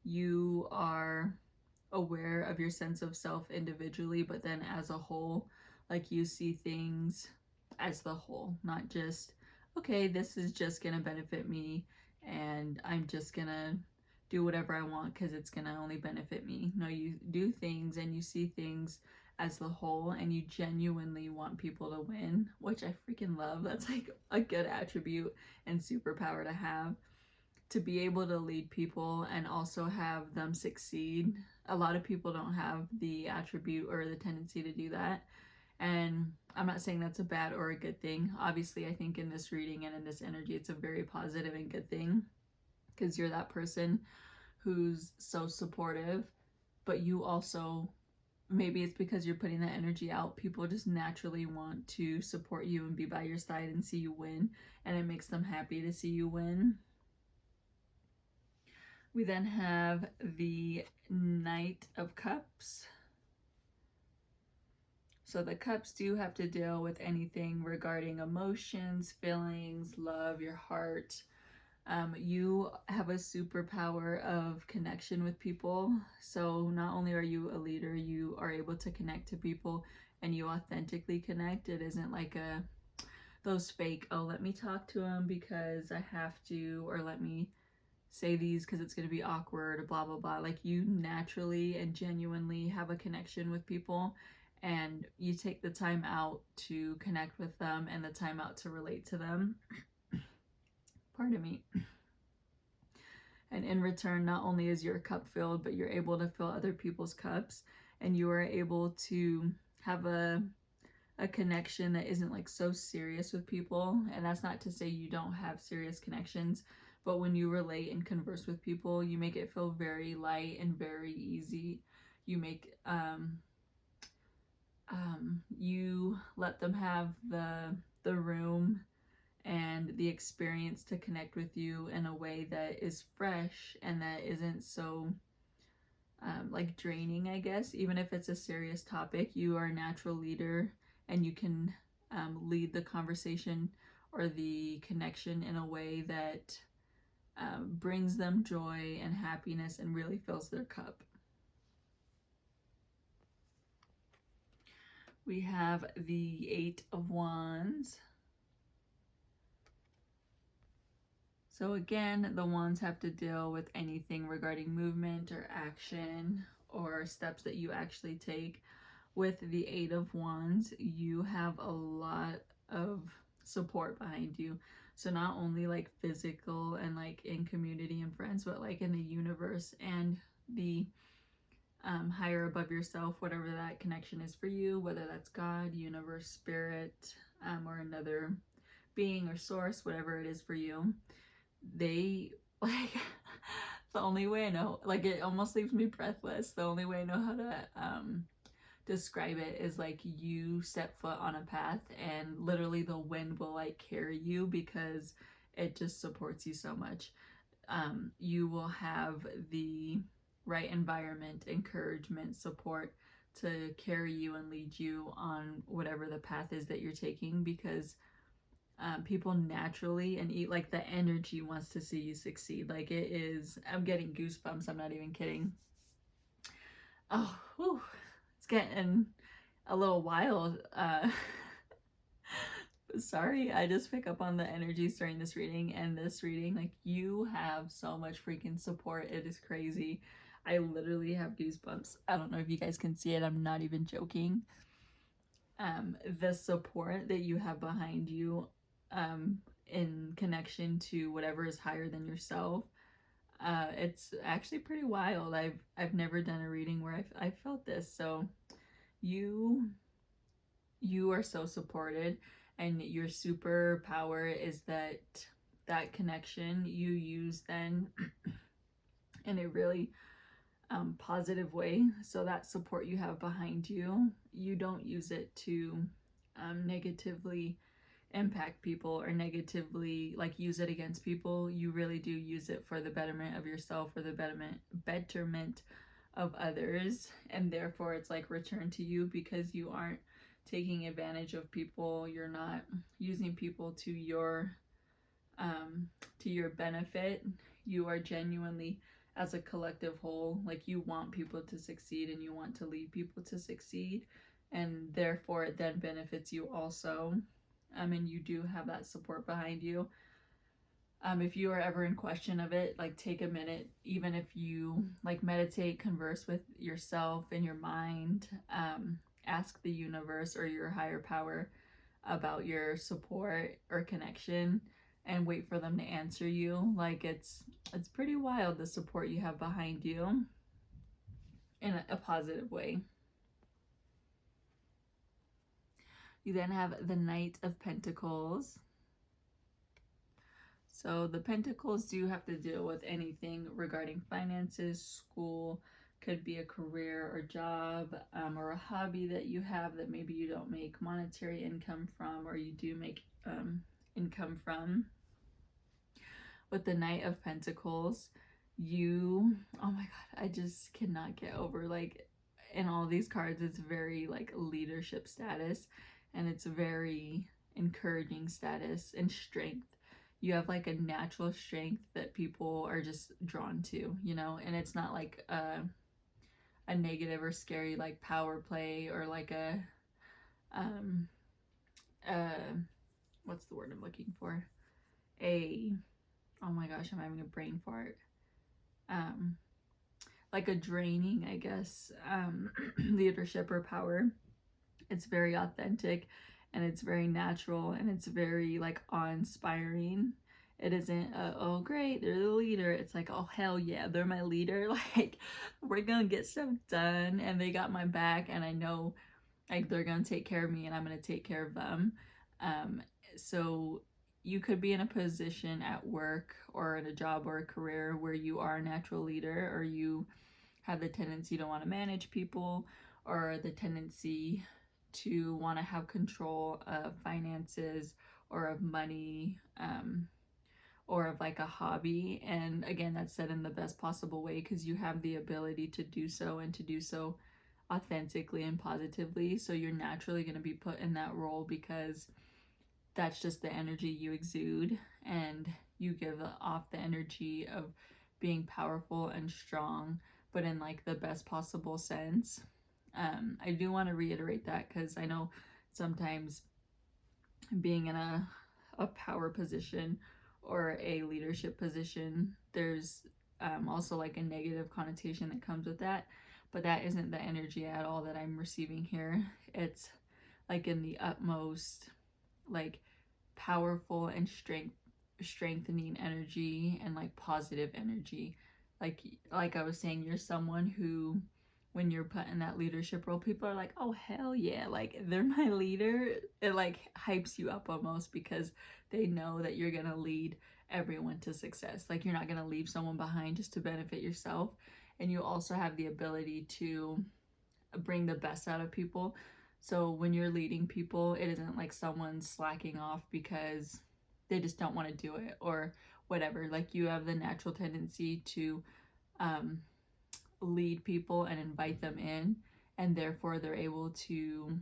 you are aware of your sense of self individually, but then as a whole, like, you see things as the whole, not just, okay, this is just gonna benefit me and I'm just gonna do whatever I want because it's gonna only benefit me. No, you do things and you see things as the whole, and you genuinely want people to win, which I freaking love. That's like a good attribute and superpower to have, to be able to lead people and also have them succeed. A lot of people don't have the attribute or the tendency to do that. And I'm not saying that's a bad or a good thing. Obviously, I think in this reading and in this energy, it's a very positive and good thing, because you're that person who's so supportive, but you also, maybe it's because you're putting that energy out, people just naturally want to support you and be by your side and see you win, and it makes them happy to see you win. We then have the Knight of Cups. So the cups do have to deal with anything regarding emotions, feelings, love, your heart. You have a superpower of connection with people. So not only are you a leader, you are able to connect to people, and you authentically connect. It isn't like those fake, oh, let me talk to them because I have to, or let me say these because it's going to be awkward, or blah blah blah. Like, you naturally and genuinely have a connection with people, and you take the time out to connect with them and the time out to relate to them. Pardon me. And in return, not only is your cup filled, but you're able to fill other people's cups, and you are able to have a connection that isn't like so serious with people. And that's not to say you don't have serious connections, but when you relate and converse with people, you make it feel very light and very easy. You make you let them have the room and the experience to connect with you in a way that is fresh and that isn't so like draining, I guess. Even if it's a serious topic, you are a natural leader, and you can lead the conversation or the connection in a way that brings them joy and happiness and really fills their cup. We have the Eight of Wands. So again, the wands have to deal with anything regarding movement or action or steps that you actually take. With the Eight of Wands, you have a lot of support behind you. So not only like physical and like in community and friends, but like in the universe and the higher above yourself, whatever that connection is for you, whether that's God, universe, spirit, or another being or source, whatever it is for you. They, like, the only way I know, like, it almost leaves me breathless. The only way I know how to describe it is like, you set foot on a path and literally the wind will like carry you because it just supports you so much. You will have the right environment, encouragement, support to carry you and lead you on whatever the path is that you're taking, because people naturally and eat like the energy wants to see you succeed. Like, it is, I'm getting goosebumps, I'm not even kidding. Oh, whew, it's getting a little wild. Sorry, I just pick up on the energies during this reading, and this reading, like, you have so much freaking support. It is crazy. I literally have goosebumps. I don't know if you guys can see it. I'm not even joking. The support that you have behind you, in connection to whatever is higher than yourself, it's actually pretty wild. I've never done a reading where I've felt this. So you are so supported, and your superpower is that connection you use then in a really positive way. So that support you have behind you, you don't use it to negatively impact people or negatively like use it against people. You really do use it for the betterment of yourself, or the betterment of others, and therefore it's like returned to you, because you aren't taking advantage of people. You're not using people to your benefit. You are genuinely, as a collective whole, like, you want people to succeed, and you want to lead people to succeed, and therefore it then benefits you also. And you do have that support behind you. If you are ever in question of it, like, take a minute, even if you like meditate, converse with yourself in your mind, ask the universe or your higher power about your support or connection, and wait for them to answer you. Like, it's pretty wild, the support you have behind you in a positive way. You then have the Knight of Pentacles. So the Pentacles do have to deal with anything regarding finances, school, could be a career or job, or a hobby that you have that maybe you don't make monetary income from, or you do make income from. With the Knight of Pentacles, oh my god, I just cannot get over, like, in all these cards, it's very like leadership status, and it's very encouraging status and strength. You have like a natural strength that people are just drawn to, and it's not like a negative or scary like power play, or like a what's the word I'm looking for? Oh my gosh, I'm having a brain fart. Like a draining, I guess, leadership or power. It's very authentic, and it's very natural, and it's very like awe-inspiring. It isn't oh great, they're the leader. It's like, oh hell yeah, they're my leader. Like, we're gonna get stuff done, and they got my back, and I know like they're gonna take care of me, and I'm gonna take care of them. So you could be in a position at work or in a job or a career where you are a natural leader, or you have the tendency to want to manage people, or the tendency to want to have control of finances, or of money, or of like a hobby. And again, that's said in the best possible way, because you have the ability to do so, and to do so authentically and positively. So you're naturally going to be put in that role, because that's just the energy you exude, and you give off the energy of being powerful and strong, but in like the best possible sense. I do want to reiterate that, because I know sometimes being in a power position or a leadership position, there's also like a negative connotation that comes with that, but that isn't the energy at all that I'm receiving here. It's like in the utmost like powerful and strengthening energy, and like positive energy. Like I was saying, you're someone who, when you're put in that leadership role, people are like, oh hell yeah, like they're my leader. It like hypes you up almost, because they know that you're gonna lead everyone to success. Like, you're not gonna leave someone behind just to benefit yourself. And you also have the ability to bring the best out of people. So when you're leading people, it isn't like someone slacking off because they just don't want to do it or whatever. Like, you have the natural tendency to lead people and invite them in, and therefore they're able to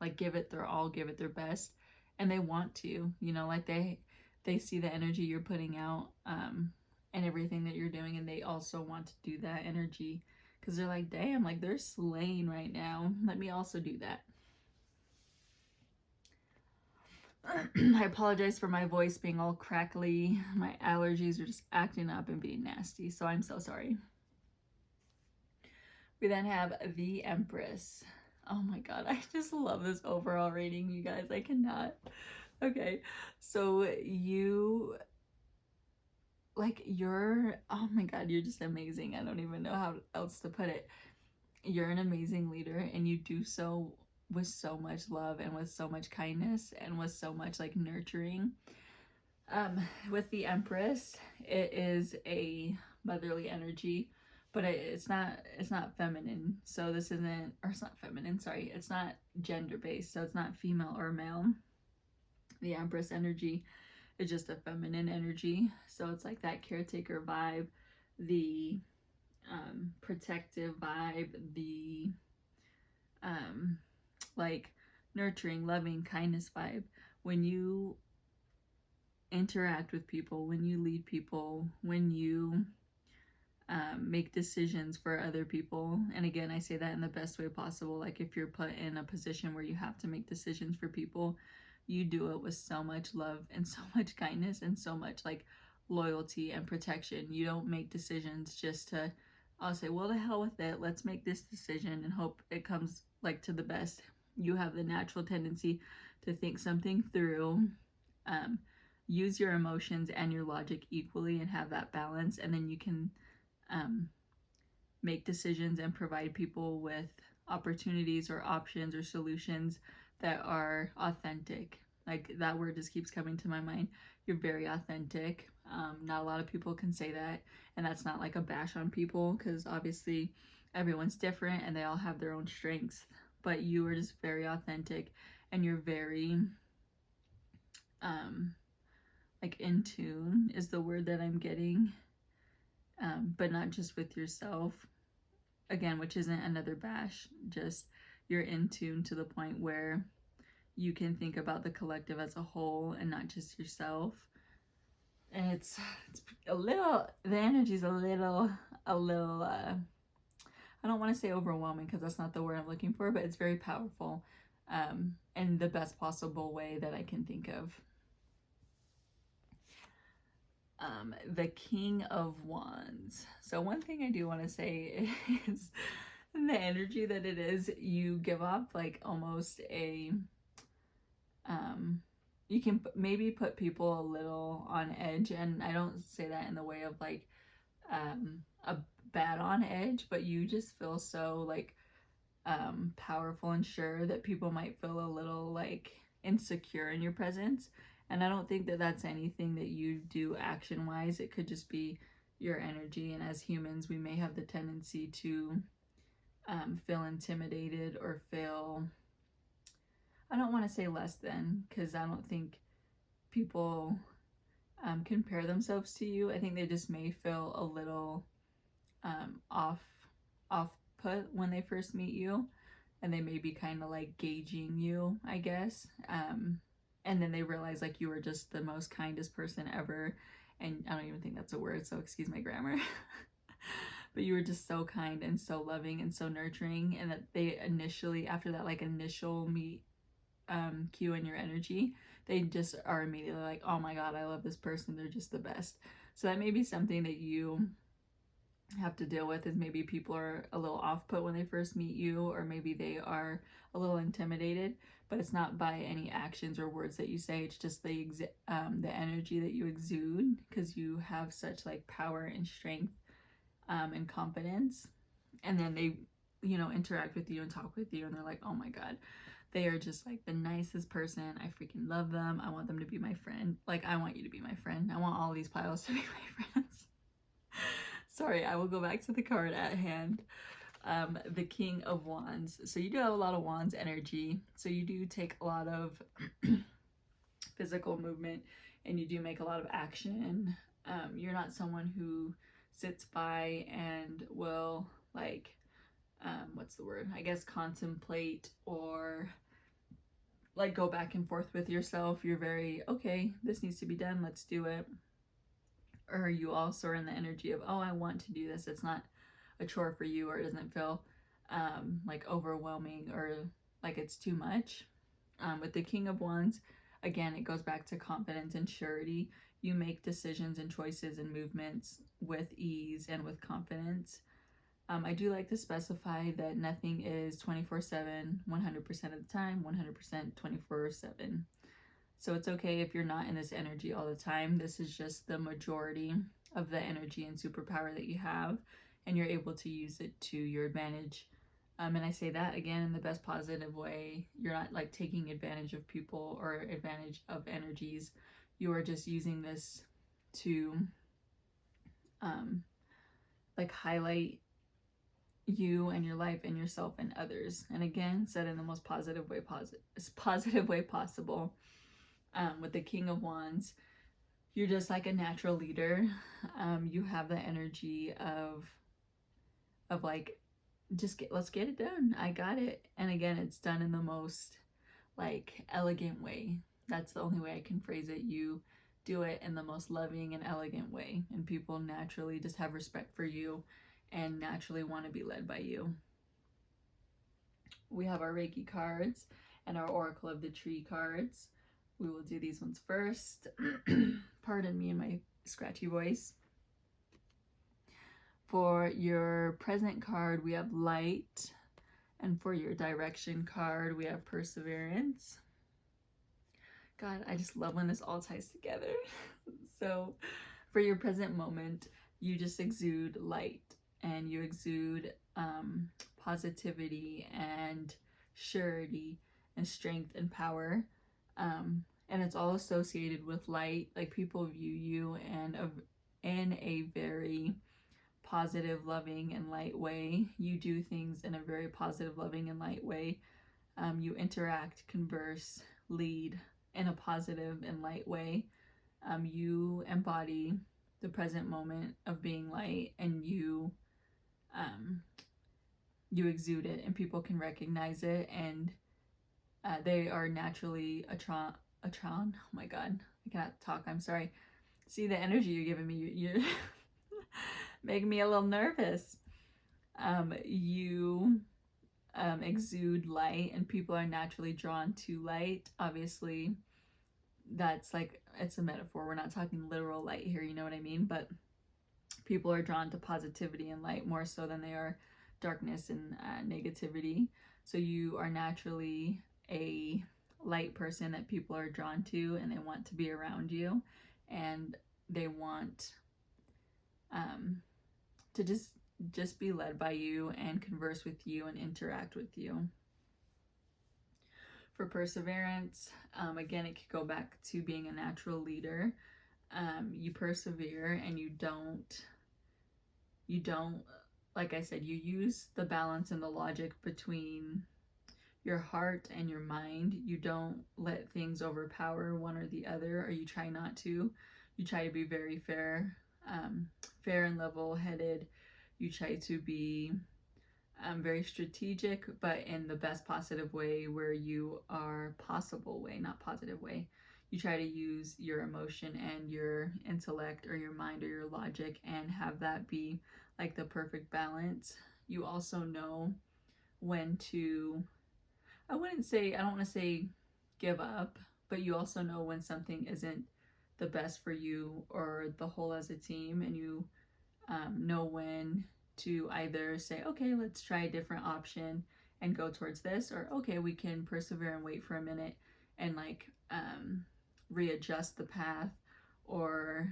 like give it their all, give it their best, and they want to, like they see the energy you're putting out, and everything that you're doing, and they also want to do that energy, because they're like, damn, like they're slaying right now, let me also do that. I apologize for my voice being all crackly. My allergies are just acting up and being nasty, so I'm so sorry. We then have the Empress. Oh my god, I just love this overall rating, you guys. I cannot. Okay, so you're, oh my god, you're just amazing. I don't even know how else to put it. You're an amazing leader, and you do so with so much love and with so much kindness and with so much like nurturing. With the Empress, it is a motherly energy, but it's not feminine. So this isn't, or it's not feminine, sorry, it's not gender based, so it's not female or male. The Empress energy is just a feminine energy, so it's like that caretaker vibe, the protective vibe, the like nurturing, loving, kindness vibe. When you interact with people, when you lead people, when you make decisions for other people, and again, I say that in the best way possible, like if you're put in a position where you have to make decisions for people, you do it with so much love and so much kindness and so much like loyalty and protection. You don't make decisions just to, I'll say, well, the hell with it, let's make this decision and hope it comes like to the best. You have the natural tendency to think something through, use your emotions and your logic equally and have that balance, and then you can make decisions and provide people with opportunities or options or solutions that are authentic. Like that word just keeps coming to my mind. You're very authentic. Not a lot of people can say that, and that's not like a bash on people, because obviously everyone's different and they all have their own strengths, but you are just very authentic, and you're very like in tune is the word that I'm getting, but not just with yourself, again, which isn't another bash, just you're in tune to the point where you can think about the collective as a whole and not just yourself. And it's a little, the energy's a little I don't want to say overwhelming, because that's not the word I'm looking for, but it's very powerful, in the best possible way that I can think of. The King of Wands. So one thing I do want to say is the energy that it is, you give off like almost a, you can maybe put people a little on edge, and I don't say that in the way of like a bad on edge, but you just feel so like powerful and sure that people might feel a little like insecure in your presence. And I don't think that that's anything that you do action wise. It could just be your energy, and as humans we may have the tendency to feel intimidated or feel, I don't want to say less than, because I don't think people compare themselves to you. I think they just may feel a little off put when they first meet you, and they may be kind of like gauging you, I guess, and then they realize like you are just the most kindest person ever, and I don't even think that's a word, so excuse my grammar. But you were just so kind and so loving and so nurturing, and that they initially, after that like initial meet cue in your energy, they just are immediately like, oh my god, I love this person, they're just the best. So that may be something that you have to deal with, is maybe people are a little off put when they first meet you, or maybe they are a little intimidated, but it's not by any actions or words that you say, it's just the energy that you exude, because you have such like power and strength and confidence. And then they, you know, interact with you and talk with you, and they're like, oh my god, they are just like the nicest person, I freaking love them, I want them to be my friend. Like, I want you to be my friend, I want all these piles to be my friends. Sorry, I will go back to the card at hand. The King of Wands. So you do have a lot of Wands energy. So you do take a lot of physical movement, and you do make a lot of action. You're not someone who sits by and will like, what's the word? I guess contemplate or like go back and forth with yourself. You're very, okay, this needs to be done, let's do it. Or you also are in the energy of, oh, I want to do this. It's not a chore for you, or it doesn't feel like overwhelming or like it's too much. With the King of Wands, again, it goes back to confidence and surety. You make decisions and choices and movements with ease and with confidence. I do like to specify that nothing is 24/7, 100% of the time, 100% 24/7. So it's okay if you're not in this energy all the time. This is just the majority of the energy and superpower that you have, and you're able to use it to your advantage. And I say that again in the best positive way. You're not like taking advantage of people or advantage of energies. You are just using this to like highlight you and your life and yourself and others. And again, said in the most positive way possible. With the King of Wands, you're just like a natural leader. You have the energy of like, let's get it done. I got it. And again, it's done in the most like elegant way. That's the only way I can phrase it. You do it in the most loving and elegant way, and people naturally just have respect for you and naturally want to be led by you. We have our Reiki cards and our Oracle of the Tree cards. We will do these ones first. Pardon me in my scratchy voice. For your present card, we have Light. And for your direction card, we have Perseverance. God, I just love when this all ties together. So for your present moment, you just exude light, and you exude positivity and surety and strength and power. And it's all associated with light. Like, people view you in a very positive, loving, and light way. You do things in a very positive, loving, and light way. You interact, converse, lead in a positive and light way. You embody the present moment of being light, and you exude it, and people can recognize it, and they are naturally attraction. Oh my God, I cannot talk. I'm sorry. See the energy you're giving me. You're making me a little nervous. You exude light, and people are naturally drawn to light. Obviously, that's like, it's a metaphor. We're not talking literal light here, you know what I mean? But people are drawn to positivity and light more so than they are darkness and negativity. So you are naturally a light person that people are drawn to, and they want to be around you, and they want to just be led by you and converse with you and interact with you. For Perseverance, again, it could go back to being a natural leader. You persevere, and you don't, like I said, you use the balance and the logic between your heart and your mind. You don't let things overpower one or the other, or you try not to. You try to be very fair and level-headed. You try to be very strategic, but in the best positive way, where you are possible way, not positive way. You try to use your emotion and your intellect or your mind or your logic and have that be like the perfect balance. You also know when to, I don't want to say give up, but you also know when something isn't the best for you or the whole as a team, and you know when to either say, okay, let's try a different option and go towards this, or okay, we can persevere and wait for a minute and like readjust the path, or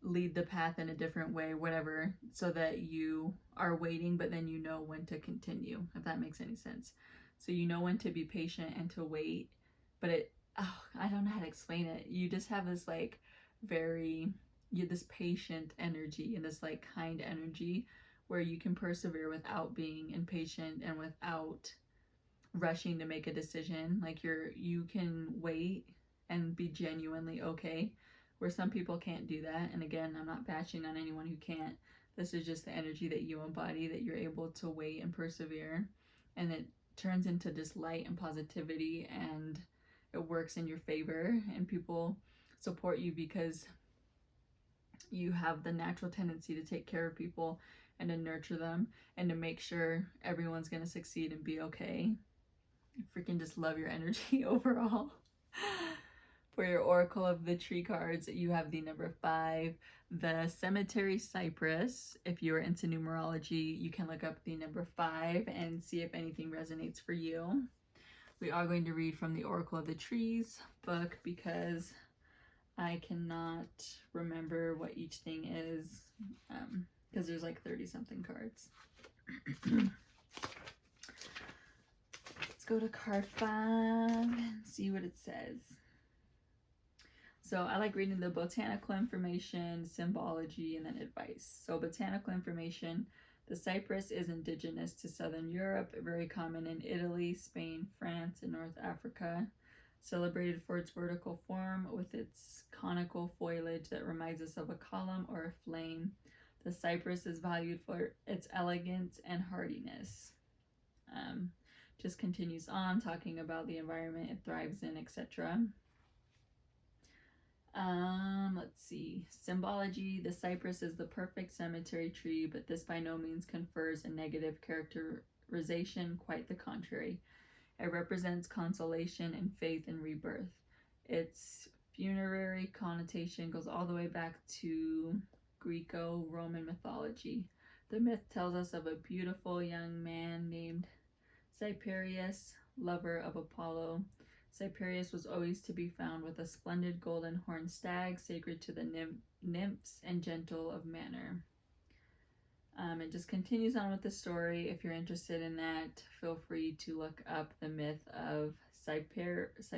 lead the path in a different way, whatever, so that you are waiting, but then you know when to continue, if that makes any sense. So you know when to be patient and to wait, but I don't know how to explain it. You just have this like this patient energy and this like kind energy where you can persevere without being impatient and without rushing to make a decision. Like you can wait and be genuinely okay, where some people can't do that. And again, I'm not bashing on anyone who can't. This is just the energy that you embody, that you're able to wait and persevere, and it turns into just light and positivity, and it works in your favor, and people support you because you have the natural tendency to take care of people and to nurture them and to make sure everyone's going to succeed and be okay. I freaking just love your energy overall. For your Oracle of the Tree cards, you have the number 5, the Cemetery Cypress. If you are into numerology, you can look up the number 5 and see if anything resonates for you. We are going to read from the Oracle of the Trees book because I cannot remember what each thing is, because there's like 30 something cards. Let's go to card 5 and see what it says. So I like reading the botanical information, symbology, and then advice. So botanical information, the cypress is indigenous to Southern Europe, very common in Italy, Spain, France, and North Africa. Celebrated for its vertical form with its conical foliage that reminds us of a column or a flame. The cypress is valued for its elegance and hardiness. Just continues on talking about the environment it thrives in, etc. Let's see. Symbology. The cypress is the perfect cemetery tree, but this by no means confers a negative characterization, quite the contrary. It represents consolation and faith in rebirth. Its funerary connotation goes all the way back to Greco-Roman mythology. The myth tells us of a beautiful young man named Cyprius, lover of Apollo. Cyprius was always to be found with a splendid golden horned stag, sacred to the nymphs and gentle of manner. It just continues on with the story. If you're interested in that, feel free to look up the myth of Cyprius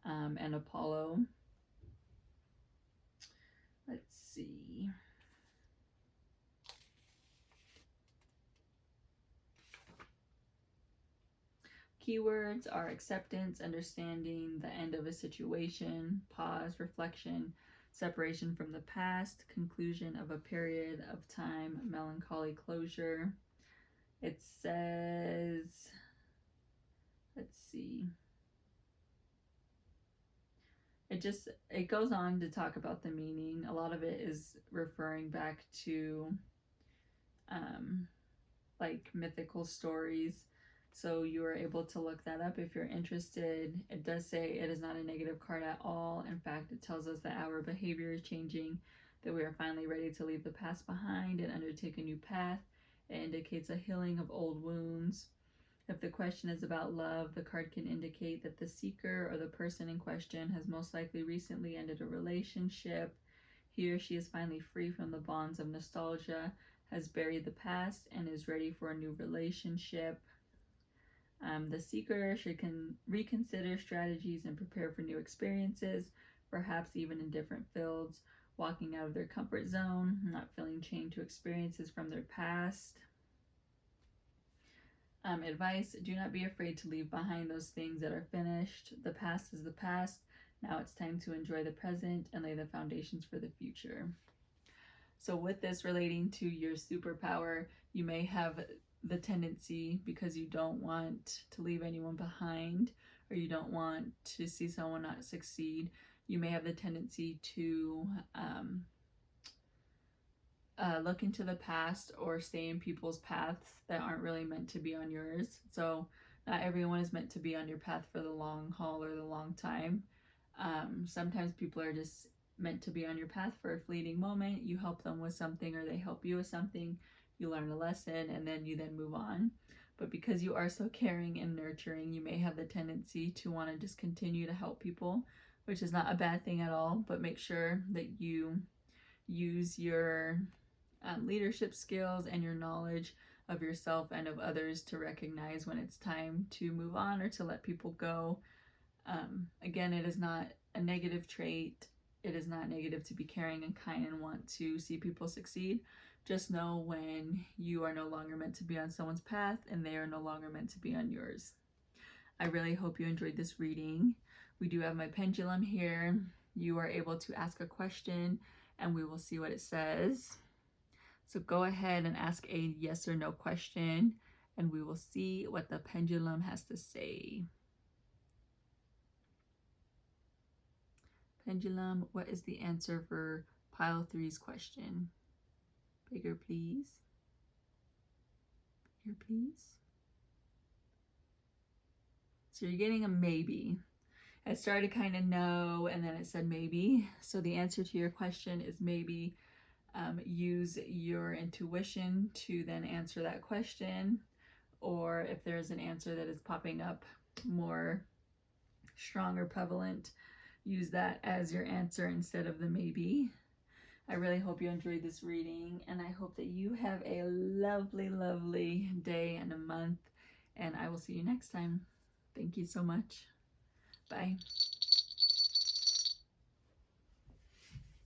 and Apollo. Let's see. Keywords are acceptance, understanding, the end of a situation, pause, reflection, separation from the past, conclusion of a period of time, melancholy closure. It says, let's see. It goes on to talk about the meaning. A lot of it is referring back to like mythical stories. So you are able to look that up if you're interested. It does say it is not a negative card at all. In fact, it tells us that our behavior is changing, that we are finally ready to leave the past behind and undertake a new path. It indicates a healing of old wounds. If the question is about love, the card can indicate that the seeker or the person in question has most likely recently ended a relationship. He or she is finally free from the bonds of nostalgia, has buried the past, and is ready for a new relationship. The seeker should reconsider strategies and prepare for new experiences, perhaps even in different fields, walking out of their comfort zone, not feeling chained to experiences from their past. Advice, do not be afraid to leave behind those things that are finished. The past is the past. Now it's time to enjoy the present and lay the foundations for the future. So with this relating to your superpower, you may have the tendency, because you don't want to leave anyone behind or you don't want to see someone not succeed, you may have the tendency to look into the past or stay in people's paths that aren't really meant to be on yours. So not everyone is meant to be on your path for the long haul or the long time. Sometimes people are just meant to be on your path for a fleeting moment. You help them with something or they help you with something. You learn a lesson and then you move on. But because you are so caring and nurturing, you may have the tendency to want to just continue to help people, which is not a bad thing at all. But make sure that you use your leadership skills and your knowledge of yourself and of others to recognize when it's time to move on or to let people go. Again, it is not a negative trait. It is not negative to be caring and kind and want to see people succeed. Just know when you are no longer meant to be on someone's path and they are no longer meant to be on yours. I really hope you enjoyed this reading. We do have my pendulum here. You are able to ask a question and we will see what it says. So go ahead and ask a yes or no question and we will see what the pendulum has to say. Pendulum, what is the answer for pile 3's question? Bigger, please. Bigger, please. So you're getting a maybe. It started kind of no, and then it said maybe. So the answer to your question is maybe. Use your intuition to then answer that question, or if there's an answer that is popping up more strong or prevalent, use that as your answer instead of the maybe. I really hope you enjoyed this reading, and I hope that you have a lovely, lovely day and a month, and I will see you next time. Thank you so much. Bye.